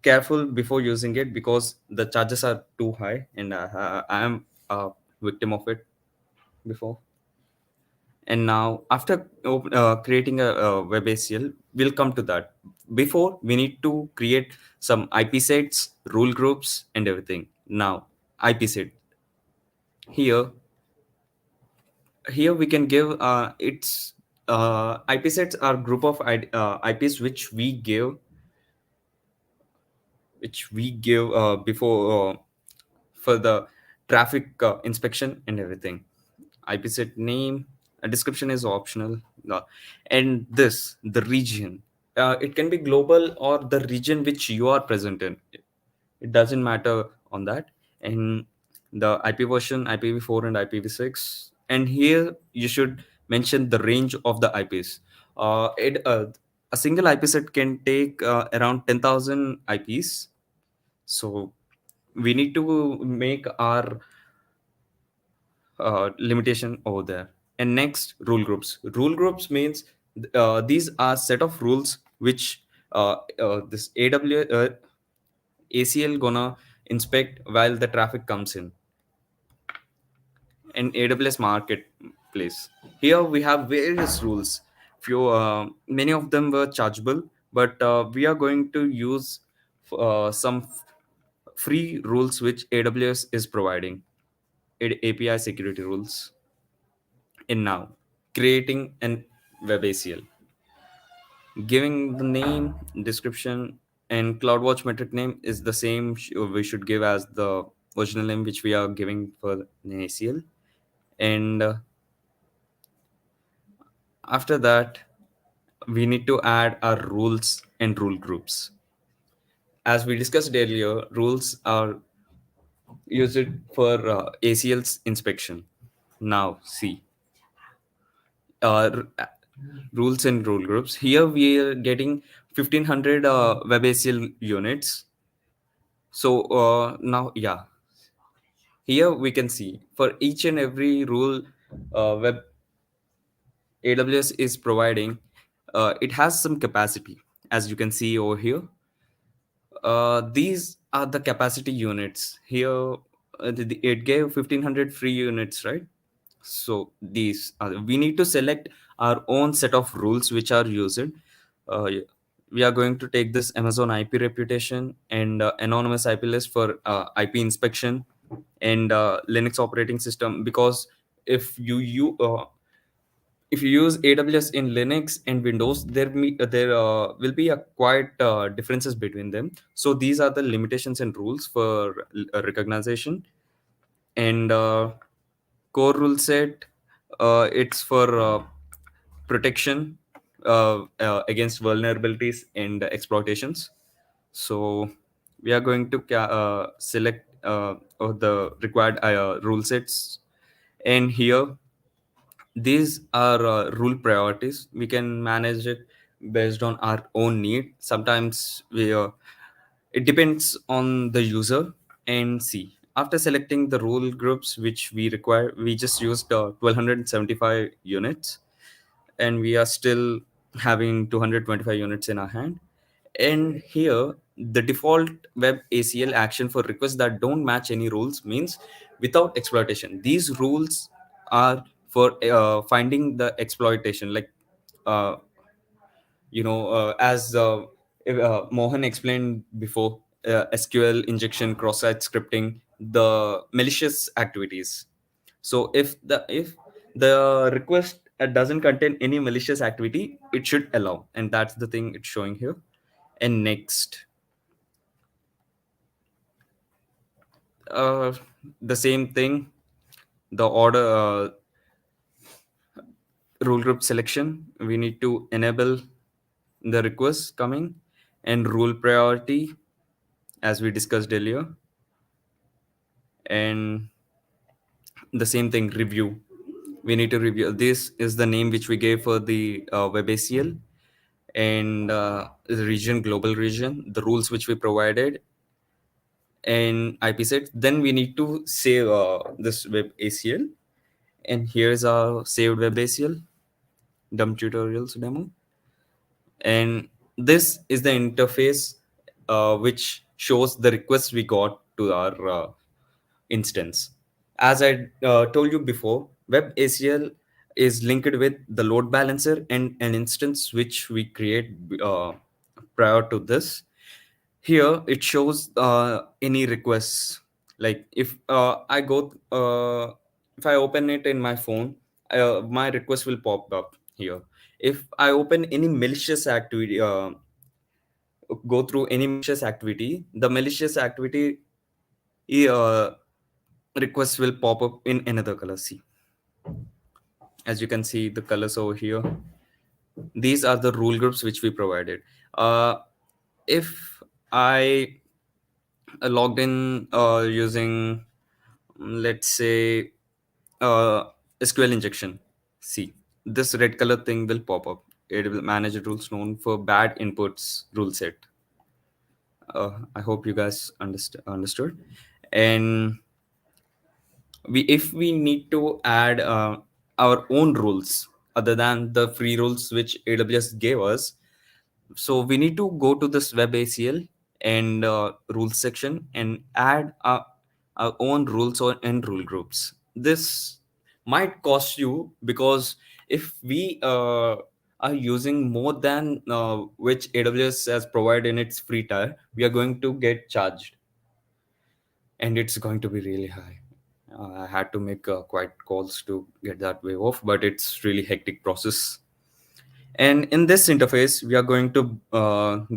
careful before using it because the charges are too high, and I am a victim of it before. And now, after creating a web ACL, we'll come to that. Before, we need to create some IP sets, rule groups, and everything. Now, IP set here. Here we can give its IP sets are group of IPs which we give before for the traffic inspection and everything. IP set name, a description is optional. uh, and this, the region, it can be global or the region which you are present in. It doesn't matter on that. And the IP version, IPv4 and IPv6. And here you should mention the range of the IPs. A single IP set can take around 10,000 IPs. So we need to make our limitation over there. And next, rule groups. Rule groups means these are set of rules which this ACL gonna inspect while the traffic comes in. And AWS Marketplace. Here we have various rules. Few, many of them were chargeable, but we are going to use some free rules which AWS is providing. API security rules. And now, creating an web ACL, giving the name, description, and CloudWatch metric name is the same we should give as the original name which we are giving for an ACL. And after that, we need to add our rules and rule groups. As we discussed earlier, rules are used for ACL's inspection. Now, see, uh, r- rules and rule groups. Here we are getting 1500 WebACL units. So now, yeah, here we can see for each and every rule web AWS is providing, it has some capacity, as you can see over here. These are the capacity units. Here, it gave 1500 free units, right? So these are, we need to select our own set of rules which are used. Yeah. We are going to take this Amazon IP reputation and anonymous IP list for IP inspection and Linux operating system, because if if you use AWS in Linux and Windows, there will be a quite differences between them. So these are the limitations and rules for recognition. And core rule set, it's for protection against vulnerabilities and exploitations. So we are going to select of the required rule sets. And here, these are rule priorities. We can manage it based on our own need. Sometimes it depends on the user. And see, after selecting the rule groups which we require, we just used 1275 units, and we are still having 225 units in our hand. And here, the default web ACL action for requests that don't match any rules means without exploitation. These rules are for finding the exploitation, like uh, as Mohan explained before, SQL injection, cross-site scripting, the malicious activities. So if the request doesn't contain any malicious activity, it should allow, and that's the thing it's showing here. And next, uh, the same thing, the order, rule group selection. We need to enable the request coming, and rule priority, as we discussed earlier. And the same thing, review. We need to review. This is the name which we gave for the WebACL. And the region, global region, the rules which we provided, and IP set. Then we need to save this web ACL. And here's our saved web ACL dump tutorials demo. And this is the interface which shows the requests we got to our instance. As I told you before, web ACL is linked with the load balancer and an instance which we create prior to this. Here it shows any requests. Like if I open it in my phone, my request will pop up here. If I open any malicious activity, go through any malicious activity, the malicious activity uh, request will pop up in another color. See, as you can see the colors over here, these are the rule groups which we provided. If I logged in using, let's say, uh, SQL injection, see, this red color thing will pop up. It will manage rules known for bad inputs rule set. I hope you guys understood. And if we need to add our own rules other than the free rules which AWS gave us, so we need to go to this web ACL and rules section and add our own rules or end rule groups. This might cost you, because if we are using more than which AWS has provided in its free tier, we are going to get charged, and it's going to be really high. I had to make quite calls to get that wave off, but it's really hectic process. And in this interface, we are going to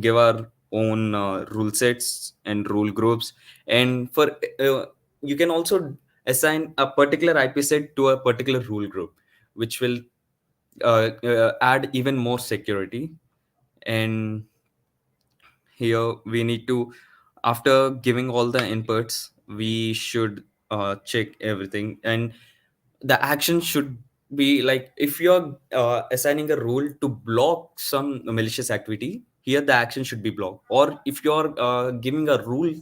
give our own rule sets and rule groups. And for you can also assign a particular IP set to a particular rule group, which will add even more security. And here we need to, after giving all the inputs, we should check everything, and the action should be like, if you're assigning a rule to block some malicious activity, here the action should be blocked. Or if you're giving a rule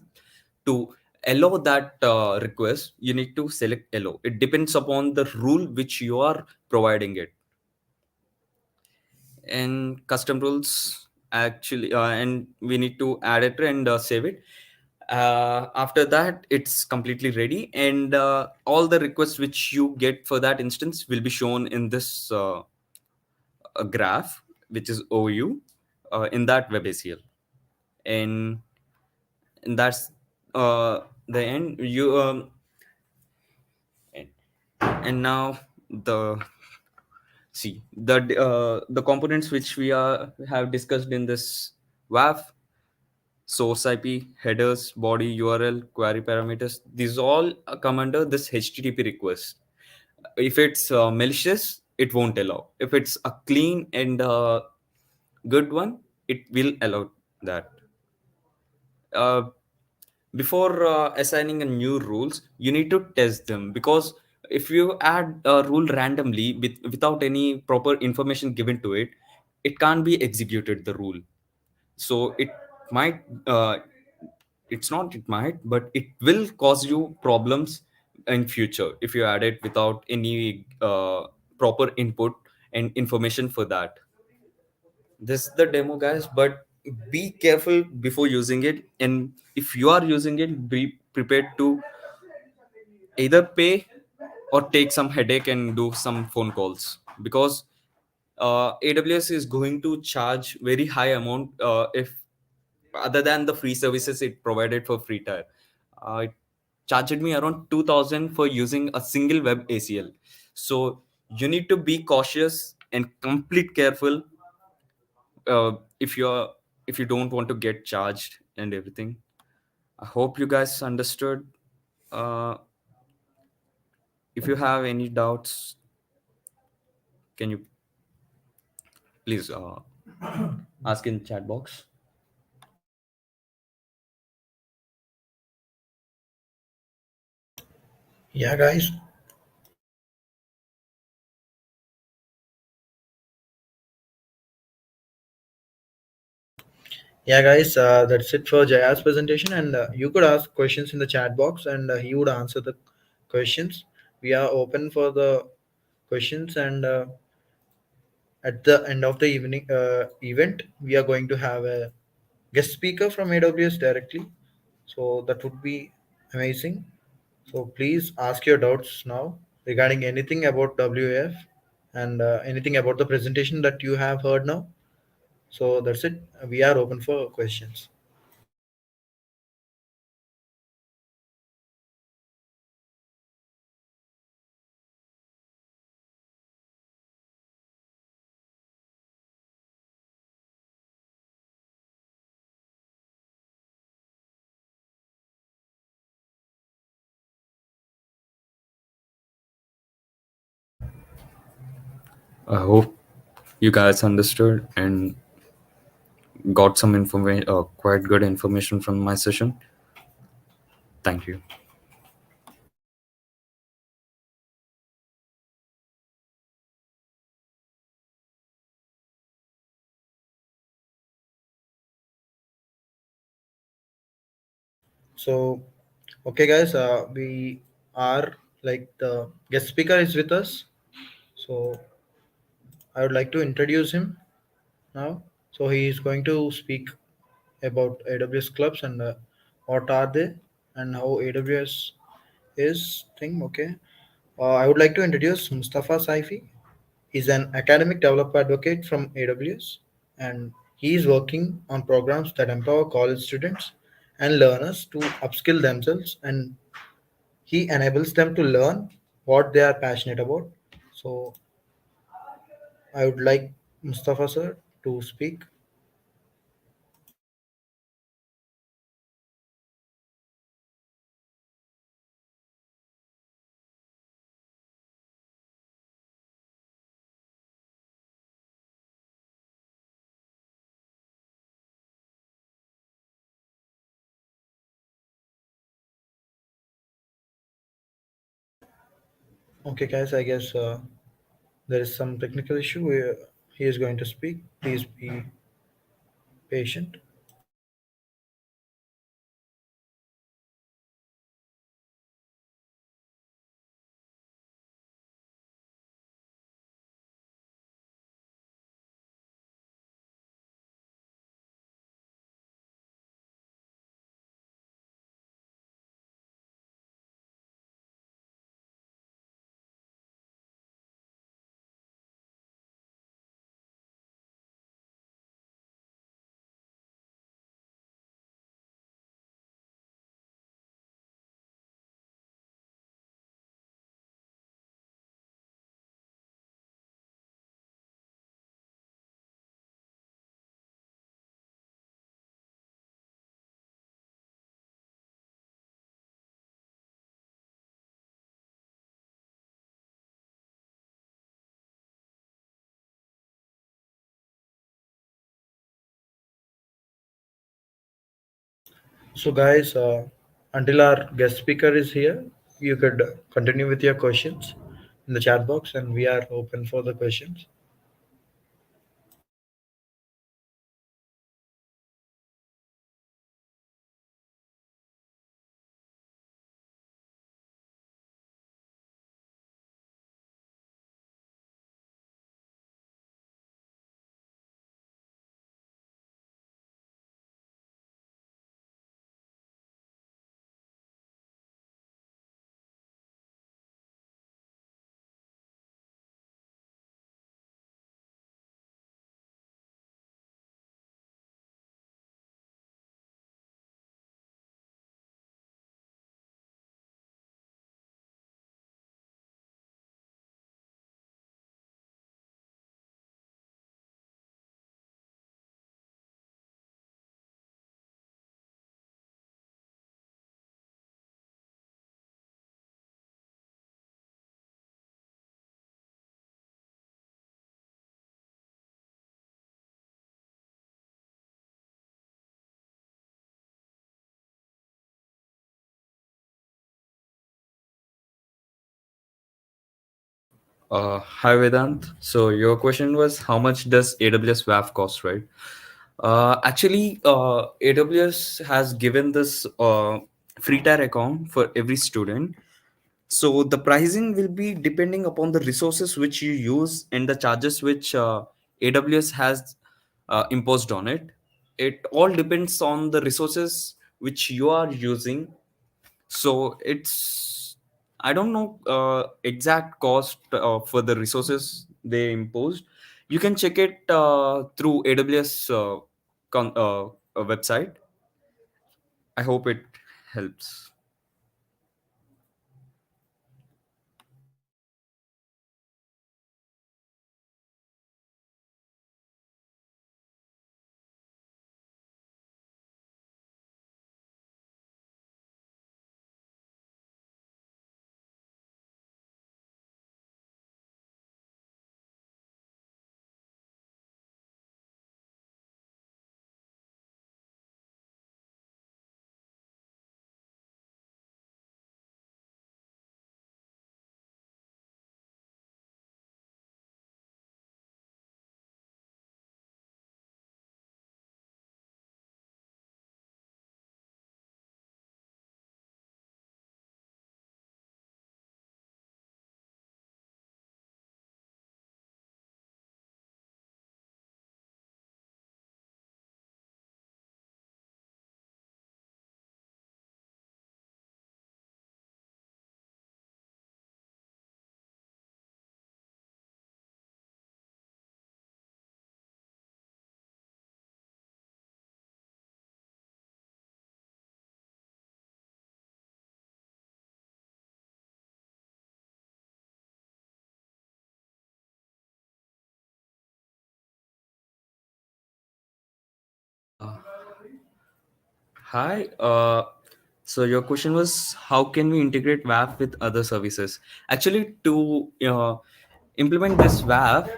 to allow that request, you need to select allow. It depends upon the rule which you are providing it. And custom rules, actually, and we need to add it and save it. After that, it's completely ready, and all the requests which you get for that instance will be shown in this graph, which is OU, in that web ACL. And that's the end. And now the see the components which we have discussed in this WAF: source IP, headers, body, URL, query parameters. These all come under this HTTP request. If it's malicious, it won't allow. If it's a clean and good one, it will allow that. Uh, Before assigning a new rules, you need to test them, because if you add a rule randomly without any proper information given to it, it can't be executed, the rule. So it might it's not it might, but it will cause you problems in future if you add it without any proper input and information for that. This is the demo, guys, but be careful before using it. And if you are using it, be prepared to either pay or take some headache and do some phone calls, because AWS is going to charge very high amount if other than the free services it provided for free tier. It charged me around 2000 for using a single web ACL. So you need to be cautious and complete careful if you don't want to get charged and everything. I hope you guys understood. uh, if you have any doubts, can you please ask in chat box. Yeah, guys. Yeah, guys, that's it for Jaya's presentation. And you could ask questions in the chat box, and he would answer the questions. We are open for the questions, and at the end of the evening event, we are going to have a guest speaker from AWS directly. So that would be amazing. So please ask your doubts now regarding anything about WAF and anything about the presentation that you have heard now. So that's it. We are open for questions. I hope you guys understood and got some information, quite good information from my session. Thank you. So, okay, guys, we are like the guest speaker is with us. So, I would like to introduce him now. So, he is going to speak about AWS clubs and what are they and how AWS is thing. Okay, I would like to introduce Mustafa Saifi. He's an academic developer advocate from AWS, and he is working on programs that empower college students and learners to upskill themselves, and he enables them to learn what they are passionate about. So I would like Mustafa sir to speak. Okay, guys, I guess there is some technical issue where he is going to speak. Please be patient. So, guys, until our guest speaker is here, you could continue with your questions in the chat box, and we are open for the questions. Hi Vedant. So your question was how much does AWS WAF cost, right? Actually, AWS has given this free tier account for every student. So the pricing will be depending upon the resources which you use and the charges which AWS has imposed on it. It all depends on the resources which you are using. So it's, I don't know exact cost for the resources they imposed. You can check it through AWS website. I hope it helps. Hi. So your question was how can we integrate WAF with other services? Actually, to implement this WAF,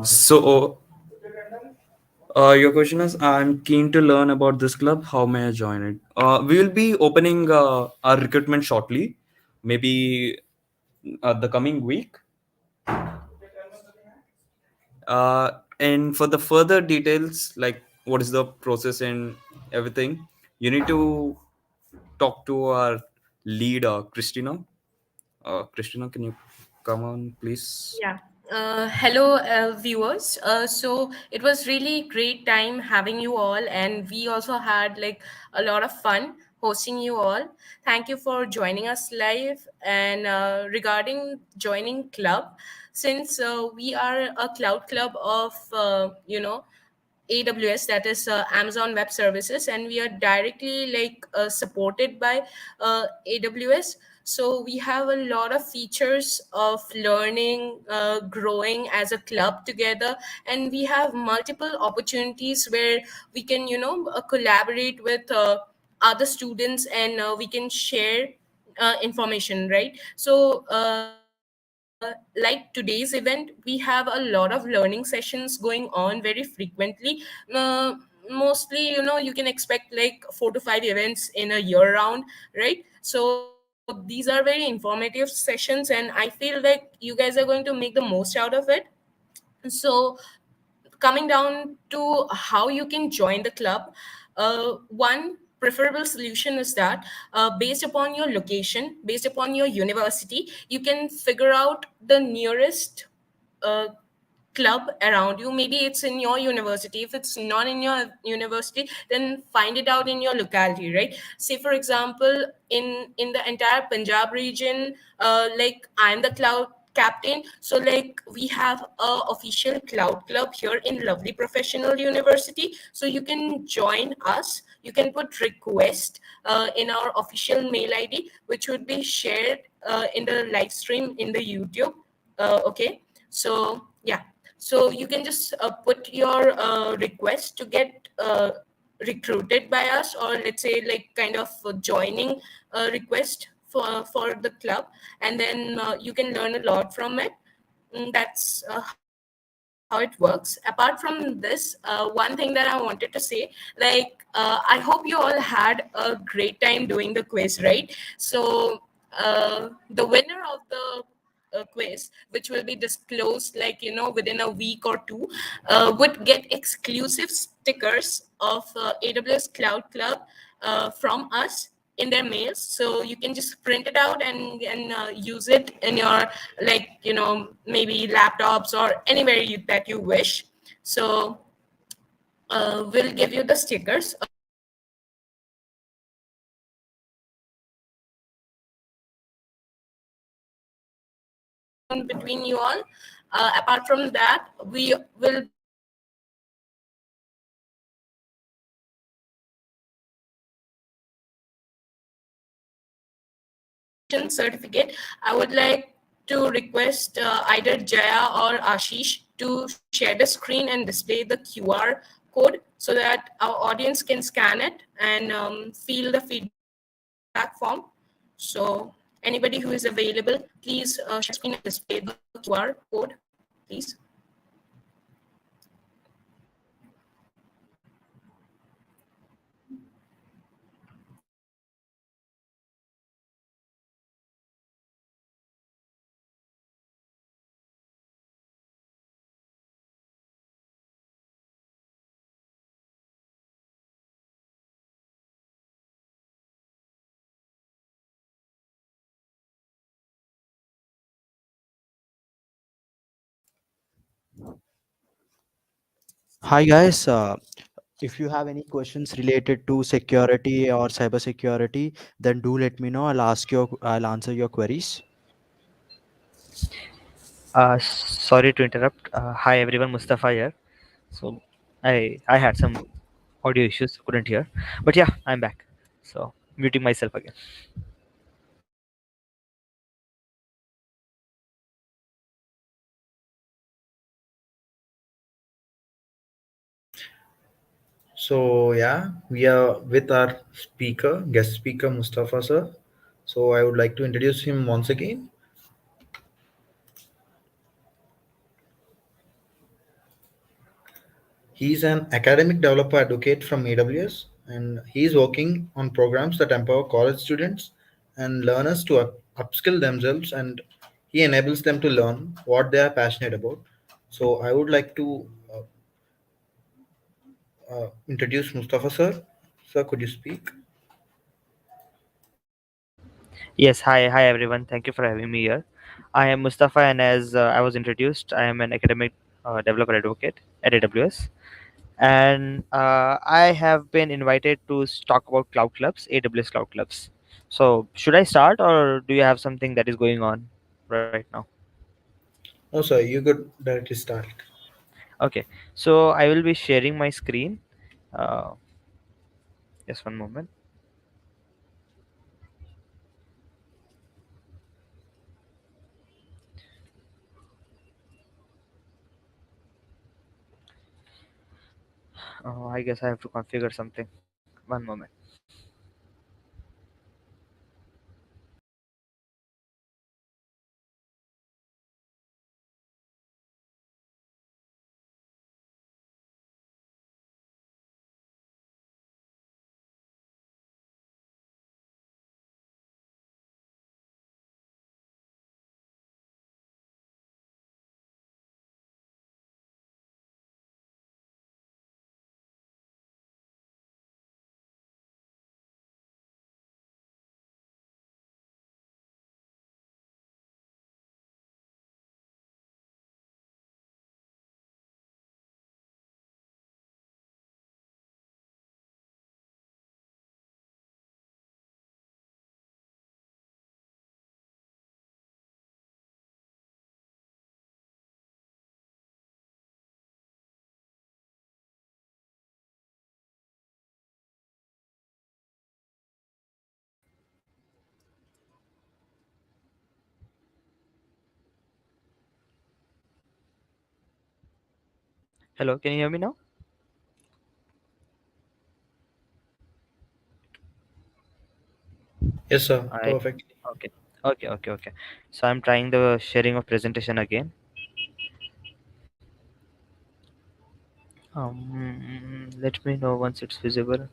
so your question is, I'm keen to learn about this club. How may I join it? We will be opening our recruitment shortly, maybe the coming week. And for the further details, like what is the process and everything, you need to talk to our lead, Christina. Christina, can you come on, please? Yeah. Hello, viewers. So it was really great time having you all, and we also had like a lot of fun hosting you all. Thank you for joining us live. And regarding joining club, since we are a cloud club of AWS, that is Amazon Web Services, and we are directly supported by AWS. So we have a lot of features of learning, growing as a club together, and we have multiple opportunities where we can, collaborate with other students, and we can share information, right? So like today's event, we have a lot of learning sessions going on very frequently. Mostly, you can expect like 4 to 5 events in a year round, right? So these are very informative sessions, and I feel like you guys are going to make the most out of it. So coming down to how you can join the club, one preferable solution is that based upon your location, based upon your university, you can figure out the nearest uh, club around you. Maybe it's in your university. If it's not in your university, then find it out in your locality, right? Say for example, in the entire Punjab region, like I'm the cloud captain, so like we have a official cloud club here in lovely professional university, so you can join us. You can put request in our official mail id, which would be shared in the live stream in the YouTube. Okay, so yeah, so you can just put your request to get recruited by us, or let's say like kind of joining request for the club, and then you can learn a lot from it. That's how it works. Apart from this, one thing that I wanted to say, like I hope you all had a great time doing the quiz, right? So the winner of the quiz, which will be disclosed like within a week or two, would get exclusive stickers of AWS Cloud Club from us in their mails. So you can just print it out and use it in your, like maybe laptops or anywhere that you wish. So we'll give you the stickers. Between you all. Apart from that, we will be issuing certificate. I would like to request either Jaya or Ashish to share the screen and display the QR code so that our audience can scan it and fill the feedback form. So anybody who is available, please share the screen and display the QR code, please. Hi guys, if you have any questions related to security or cybersecurity, then do let me know. I'll answer your queries. Sorry to interrupt. Hi everyone, Mustafa here. So I had some audio issues, couldn't hear. But yeah, I'm back. So muting myself again. So yeah, we are with our speaker, guest speaker Mustafa sir. So I would like to introduce him once again. He's an academic developer advocate from AWS, and he's working on programs that empower college students and learners to upskill themselves, and he enables them to learn what they are passionate about. So I would like to introduce Mustafa sir. Sir, could you speak? Yes, hi everyone. Thank you for having me here. I am Mustafa, and as I was introduced, I am an academic developer advocate at AWS, and I have been invited to talk about cloud clubs, AWS cloud clubs. So should I start, or do you have something that is going on right now? No, sir, you could directly start. Okay, so I will be sharing my screen. Uh, just one moment. I guess I have to configure something. One moment. Hello, can you hear me now? Yes, sir. I Perfect. okay, okay. So I'm trying the sharing of presentation again. Let me know once it's visible.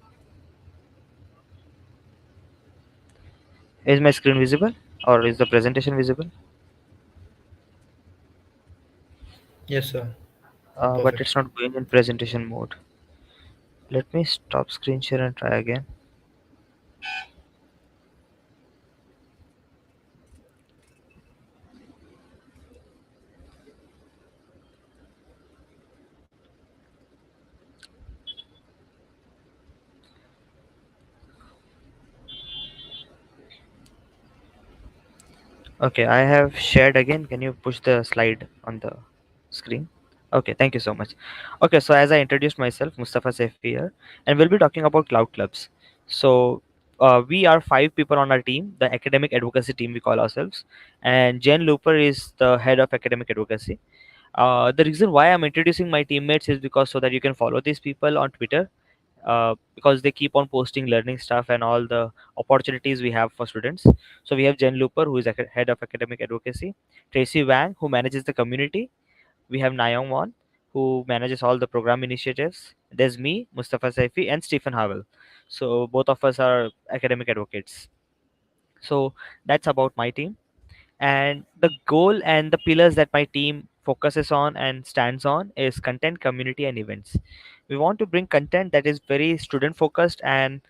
Is my screen visible, or is the presentation visible? Yes, sir. But Perfect. it's not going in presentation mode. Let me stop screen share and try again. Okay, I have shared again. Can you push the slide on the screen? Okay, thank you so much. Okay, so as I introduced myself, Mustafa Saifi here, and we'll be talking about cloud clubs. So we are 5 people on our team, the academic advocacy team we call ourselves, and Jen Looper is the head of academic advocacy. The reason why I'm introducing my teammates is because so that you can follow these people on Twitter, because they keep on posting learning stuff and all the opportunities we have for students. So we have Jen Looper, who is head of academic advocacy, Tracy Wang, who manages the community. We have Nayong Won, who manages all the program initiatives. There's me, Mustafa Saifi, and Stephen Howell. So both of us are academic advocates. So that's about my team. And the goal and the pillars that my team focuses on and stands on is content, community, and events. We want to bring content that is very student focused and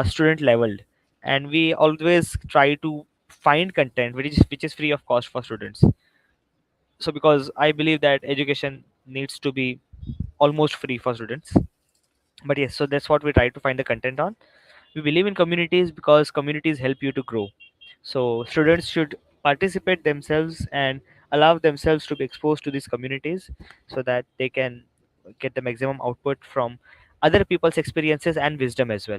student leveled, and we always try to find content which is free of cost for students. So because I believe that education needs to be almost free for students. But yes, so that's what we try to find the content on. We believe in communities because communities help you to grow. So students should participate themselves and allow themselves to be exposed to these communities so that they can get the maximum output from other people's experiences and wisdom as well.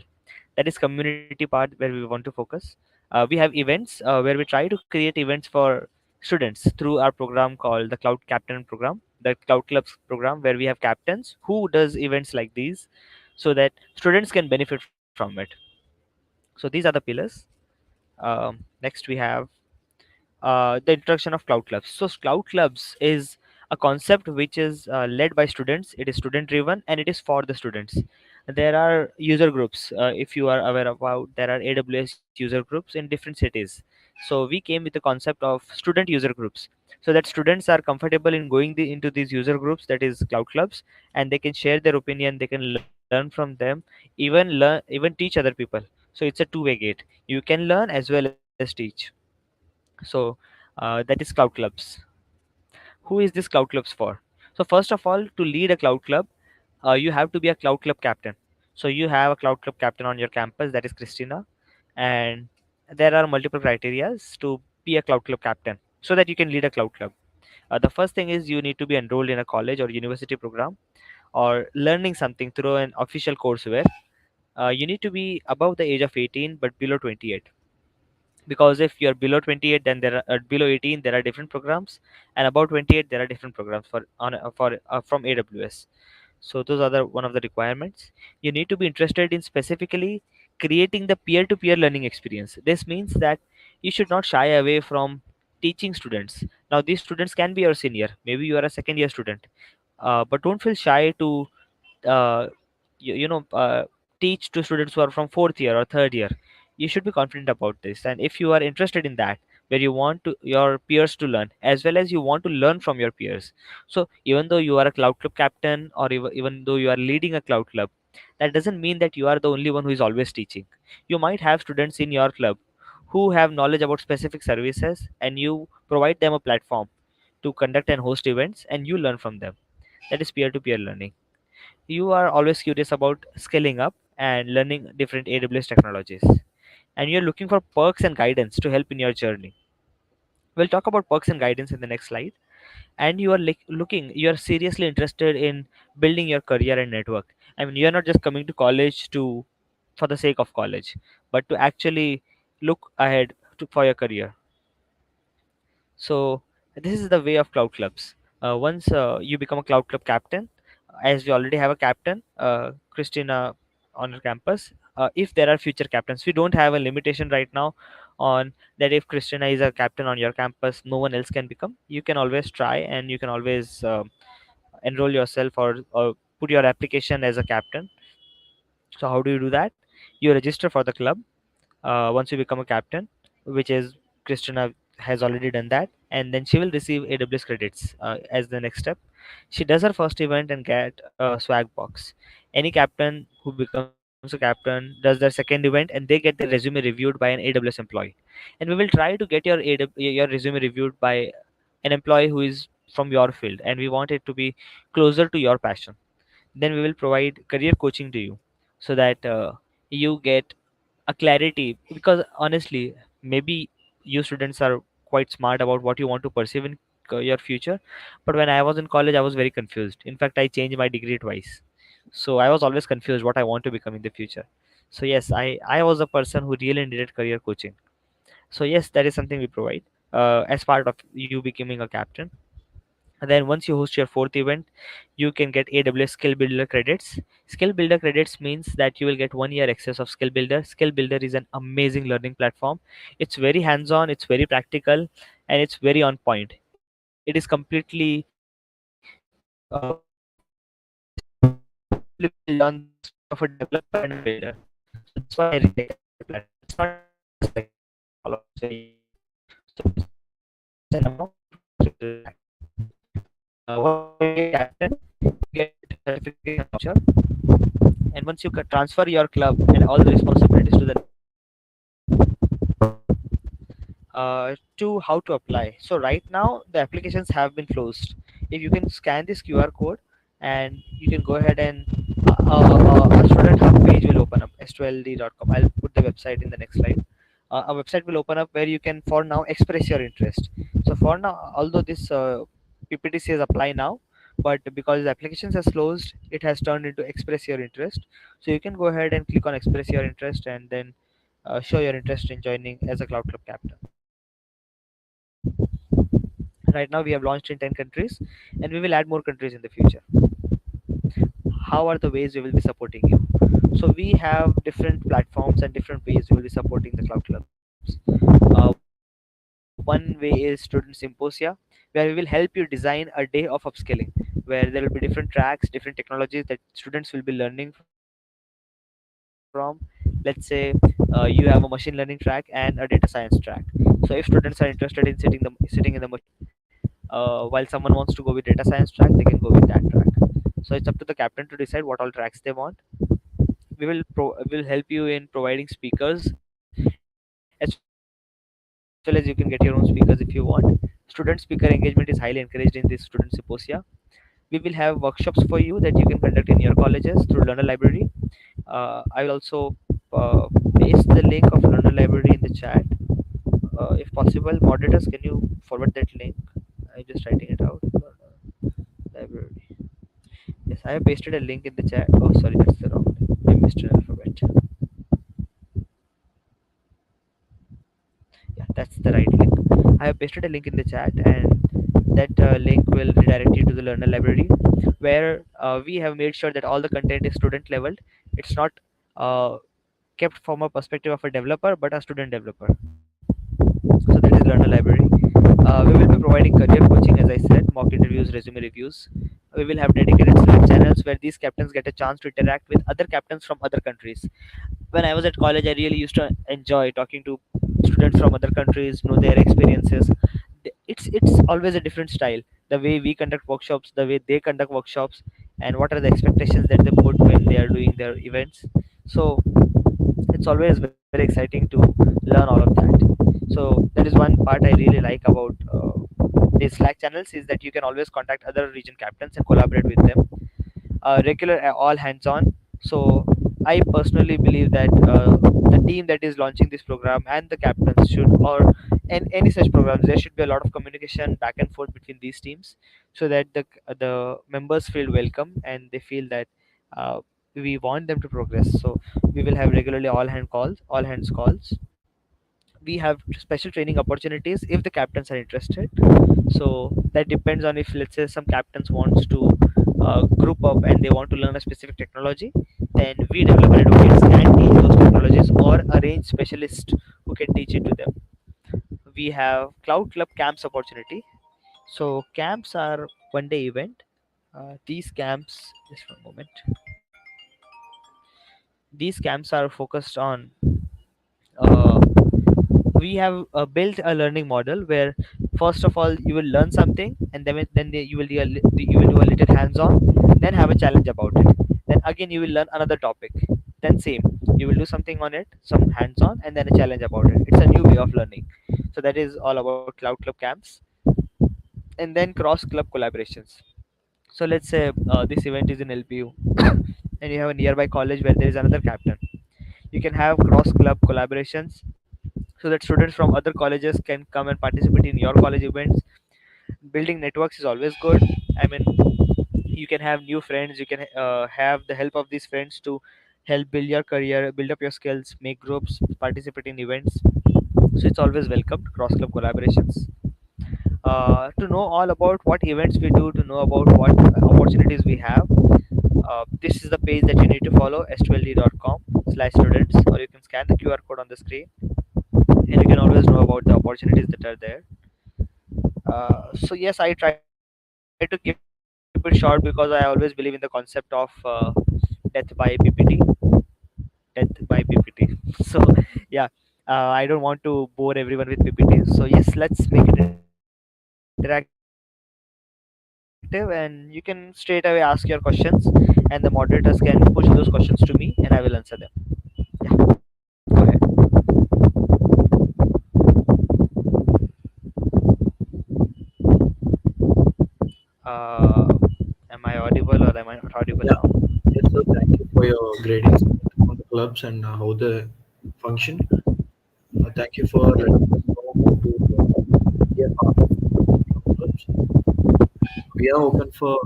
That is community part where we want to focus. We have events where we try to create events for students through our program called the Cloud Captain program, the Cloud Clubs program, where we have captains who does events like these so that students can benefit from it. So these are the pillars. Next we have the introduction of cloud clubs. So cloud clubs is a concept which is led by students. It is student driven and it is for the students. There are user groups. If you are aware about, there are AWS user groups in different cities. So we came with the concept of student user groups, so that students are comfortable in going into these user groups, that is cloud clubs, and they can share their opinion. They can learn from them, even teach other people. So it's a two-way gate. You can learn as well as teach. So that is cloud clubs. Who is this cloud clubs for? So first of all, to lead a cloud club, you have to be a cloud club captain. So you have a cloud club captain on your campus, that is Christina, and there are multiple criterias to be a cloud club captain so that you can lead a cloud club. The first thing is you need to be enrolled in a college or university program or learning something through an official courseware. You need to be above the age of 18 but below 28, because if you're below 28, then there are below 18 there are different programs, and above 28 there are different programs for from AWS. So those are the one of the requirements. You need to be interested in specifically creating the peer-to-peer learning experience. This means that you should not shy away from teaching students. Now these students can be your senior, maybe you are a second year student, but don't feel shy to uh, teach to students who are from fourth year or third year. You should be confident about this, and if you are interested in that, where you want to your peers to learn as well as you want to learn from your peers. So even though you are a cloud club captain, or even though you are leading a cloud club, that doesn't mean that you are the only one who is always teaching. You might have students in your club who have knowledge about specific services, and you provide them a platform to conduct and host events, and you learn from them. That is peer to peer learning. You are always curious about scaling up and learning different AWS technologies, and you're looking for perks and guidance to help in your journey. We'll talk about perks and guidance in the next slide. And you are you are seriously interested in building your career and network. I mean, you're not just coming to college to for the sake of college, but to actually look ahead for your career. So this is the way of cloud clubs. Once you become a cloud club captain, as we already have a captain, Christina, on our campus. If there are future captains, we don't have a limitation right now on that. If Christina is a captain on your campus, no one else can become. You can always try, and you can always enroll yourself, or put your application as a captain. So how do you do that? You register for the club once you become a captain, which is Christina has already done that, and then she will receive AWS credits as the next step. She does her first event and get a swag box. Any captain who becomes a captain does their second event, and they get their resume reviewed by an AWS employee. And we will try to get your resume reviewed by an employee who is from your field, and we want it to be closer to your passion. Then we will provide career coaching to you so that you get a clarity, because honestly, maybe you students are quite smart about what you want to pursue in your future, but when I was in college I was very confused. In fact, I changed my degree twice, so I was always confused what I want to become in the future. So yes, I was a person who really needed career coaching. So yes, that is something we provide as part of you becoming a captain. And then once you host your fourth event, you can get AWS Skill Builder credits. Skill Builder credits means that you will get 1 year access of Skill Builder. Skill Builder is an amazing learning platform. It's very hands-on, it's very practical, and it's very on point. It is completely built on the skill of a developer and a builder. So that's why I really like that platform. It's not just like all of it's very easy. So it's an amount of $2 to that. Once you get captain, you get certification voucher, and once you transfer your club and all the responsibilities to the next captain, to how to apply. So right now the applications have been closed. If you can scan this QR code, and you can go ahead and a student hub page will open up, s2ld.com. I'll put the website in the next slide. A website will open up where you can for now express your interest. So for now, although this ppt says apply now, but because the applications has closed, it has turned into express your interest. So you can go ahead and click on express your interest, and then show your interest in joining as a cloud club captain. Right now we have launched in 10 countries, and we will add more countries in the future. How are the ways we will be supporting you? So we have different platforms and different ways we will be supporting the cloud clubs. One way is student symposia, where we will help you design a day of upskilling, where there will be different tracks, different technologies that students will be learning from. Let's say you have a machine learning track and a data science track. So if students are interested in sitting in the machine learning, while someone wants to go with data science track, they can go with that track. So it's up to the captain to decide what all tracks they want. We will help you in providing speakers, as well as you can get your own speakers if you want. Student speaker engagement is highly encouraged in this student symposia. We will have workshops for you that you can conduct in your colleges through Learner Library. I will also paste the link of Learner Library in the chat. If possible, moderators, can you forward that link? I'm just writing it out. Library. Yes, I have pasted a link in the chat. Oh, sorry, that's the wrong link. I missed an alphabet. Yeah, that's the right link. I have pasted a link in the chat, and that link will redirect you to the Learner Library, where we have made sure that all the content is student leveled. It's not uh, kept from a perspective of a developer, but a student developer. So that is Learner Library. We will be providing career coaching, as I said, mock interviews, resume reviews. We will have dedicated Slack channels where these captains get a chance to interact with other captains from other countries. When I was at college, I really used to enjoy talking to students from other countries, know their experiences. It's always a different style. The way we conduct workshops, the way they conduct workshops, and what are the expectations that they put when they are doing their events. So it's always very exciting to learn all of that. So that is one part I really like about these Slack channels, is that you can always contact other region captains and collaborate with them. Regular all hands on. So I personally believe that the team that is launching this program and the captains should, or any such programs, there should be a lot of communication back and forth between these teams, so that the members feel welcome and they feel that uh, we want them to progress. So we will have regularly all hands calls. We have special training opportunities if the captains are interested. So that depends on, if let's say some captains wants to group up and they want to learn a specific technology, then we developer advocates can teach those technologies or arrange specialists who can teach it to them. We have cloud club camps opportunity. So camps are one day event. These camps, just for a moment, these camps are focused on uh, we have built a learning model where first of all you will learn something, and you will you will do a little hands on, then have a challenge about it, then again you will learn another topic, then same, you will do something on it, some hands on, and then a challenge about it. It's a new way of learning. So that is all about cloud club camps. And then cross club collaborations. So let's say this event is in LPU and you have a nearby college where there is another captain. You can have cross club collaborations, so that students from other colleges can come and participate in your college events. Building networks is always good. I mean, you can have new friends, you can have the help of these friends to help build your career, build up your skills, make groups, participate in events. So it's always welcome cross club collaborations. To know all about what events we do, to know about what opportunities we have, this is the page that you need to follow, s2ld.com/students, or you can scan the QR code on the screen, and you can always know about the opportunities that are there. So yes, I try to keep it short because I always believe in the concept of death by PPT, death by PPT. So yeah, I don't want to bore everyone with PPT. So yes, let's make it interactive, and you can straight away ask your questions, and the moderators can push those questions to me, and I will answer them. Yeah, go ahead. uh, am I audible or audible Yeah. now? Yes, sir. Thank you for your great insight on the clubs and how they function. Thank you for letting us know how to be a part of clubs. We are open for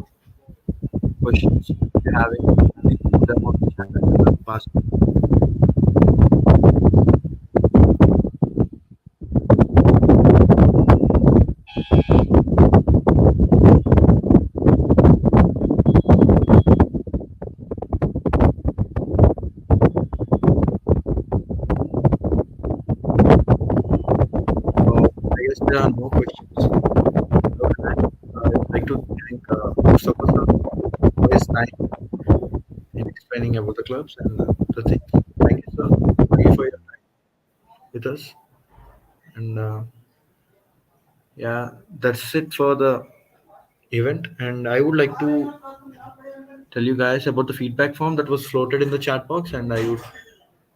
questions. If you have any, please put them on the chat and pass. I guess there are no questions. So, I would like to thank Mustafa sir for his time in explaining about the clubs and the things. Thank you, sir. Thank you for your time with us. And yeah, that's it for the event. And I would like to tell you guys about the feedback form that was floated in the chat box. And I would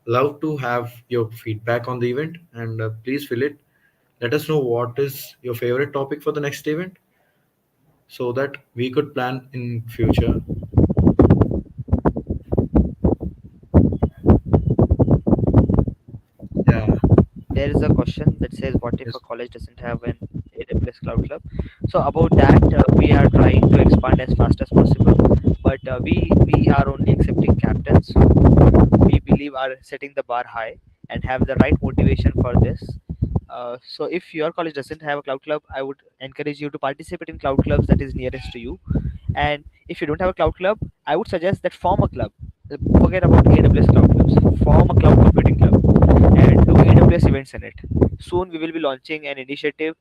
love to have your feedback on the event. And please fill it. Let us know what is your favorite topic for the next event so that we could plan in future. Yeah. There is a question that says, what if a Yes. college doesn't have an AWS Cloud Club? So about that, we are trying to expand as fast as possible, but we are only accepting captains who we believe are setting the bar high and have the right motivation for this. So if your college doesn't have a cloud club, I would encourage you to participate in cloud clubs that is nearest to you. And if you don't have a cloud club, I would suggest that form a club. Forget about AWS cloud clubs. Form a cloud computing club and do AWS events in it. Soon we will be launching an initiative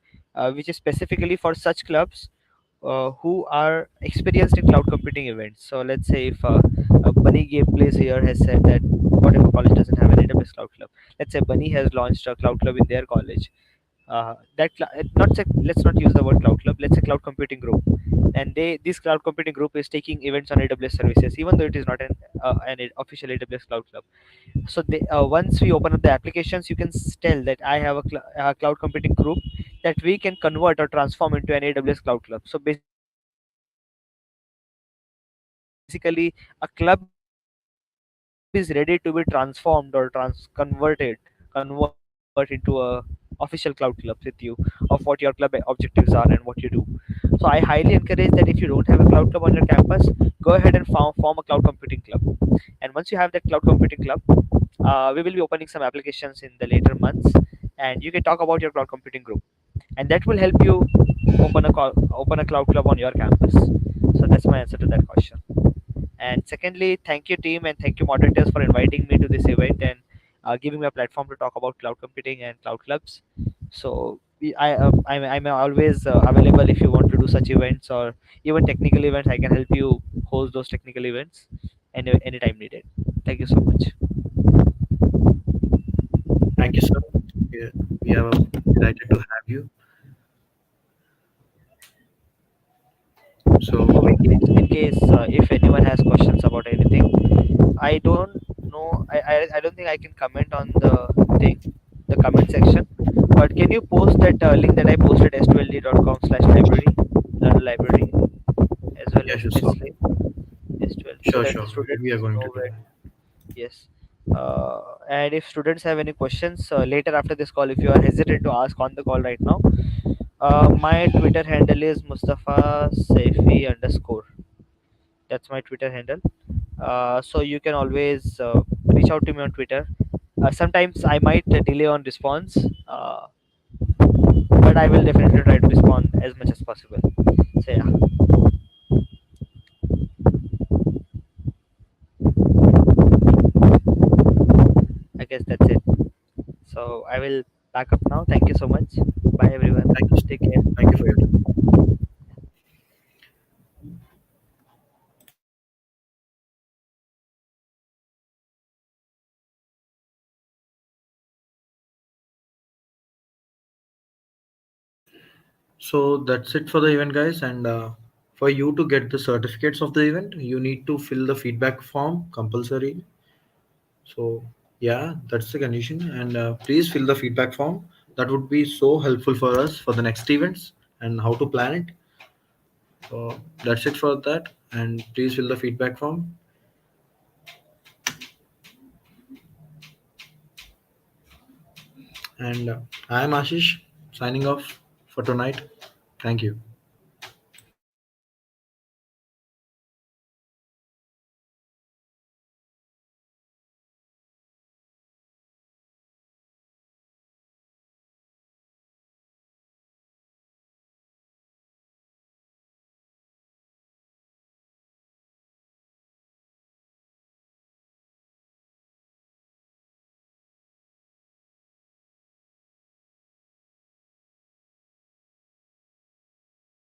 which is specifically for such clubs who are experienced in cloud computing events. So let's say if Bunny Gameplays here has said that what if a college doesn't have an AWS cloud club? Let's say Bunny has launched a cloud club in their college. Not say, let's not use the word cloud club. Let's say cloud computing group, and this cloud computing group is taking events on AWS services, even though it is not an official AWS cloud club. So once we open up the applications, you can tell that I have a cloud computing group that we can convert or transform into an AWS cloud club. So basically a club is ready to be transformed or converted into a official cloud club with you of what your club objectives are and what you do. So I highly encourage that if you don't have a cloud club on your campus, go ahead and form a cloud computing club. And once you have that cloud computing club, we will be opening some applications in the later months, and you can talk about your cloud computing group, and that will help you open open a open a cloud club on your campus. So that's my answer to that question. And secondly, thank you team and thank you moderators for inviting me to this event and giving me a platform to talk about cloud computing and cloud clubs. So I'm always available if you want to do such events or even technical events. I can help you host those technical events anytime needed. Thank you so much. Thank you, sir. Yeah, we are delighted to have you. So So, in case if anyone has questions about anything, I don't know. I don't think I can comment on the comment section. But can you post that link that I posted s2ld.com/library, learn library, as well yeah, as sure, this sure, link S12, so sure, that the sure. We are students going to know do where. that. Yes. And if students have any questions later after this call, if you are hesitant to ask on the call right now, my Twitter handle is Mustafa Saifi underscore. That's my Twitter handle. So you can always reach out to me on Twitter. Sometimes I might delay on response, but I will definitely try to respond as much as possible. So yeah, I guess that's it. So I will back up now. Thank you so much. Bye everyone. Thank you. Take care. Thank you for your time. So that's it for the event, guys. And for you to get the certificates of the event, you need to fill the feedback form compulsory. So yeah, that's the condition. And please fill the feedback form. That would be so helpful for us for the next events and how to plan it. So that's it for that. and please fill the feedback form. And I am Ashish signing off for tonight. Thank you.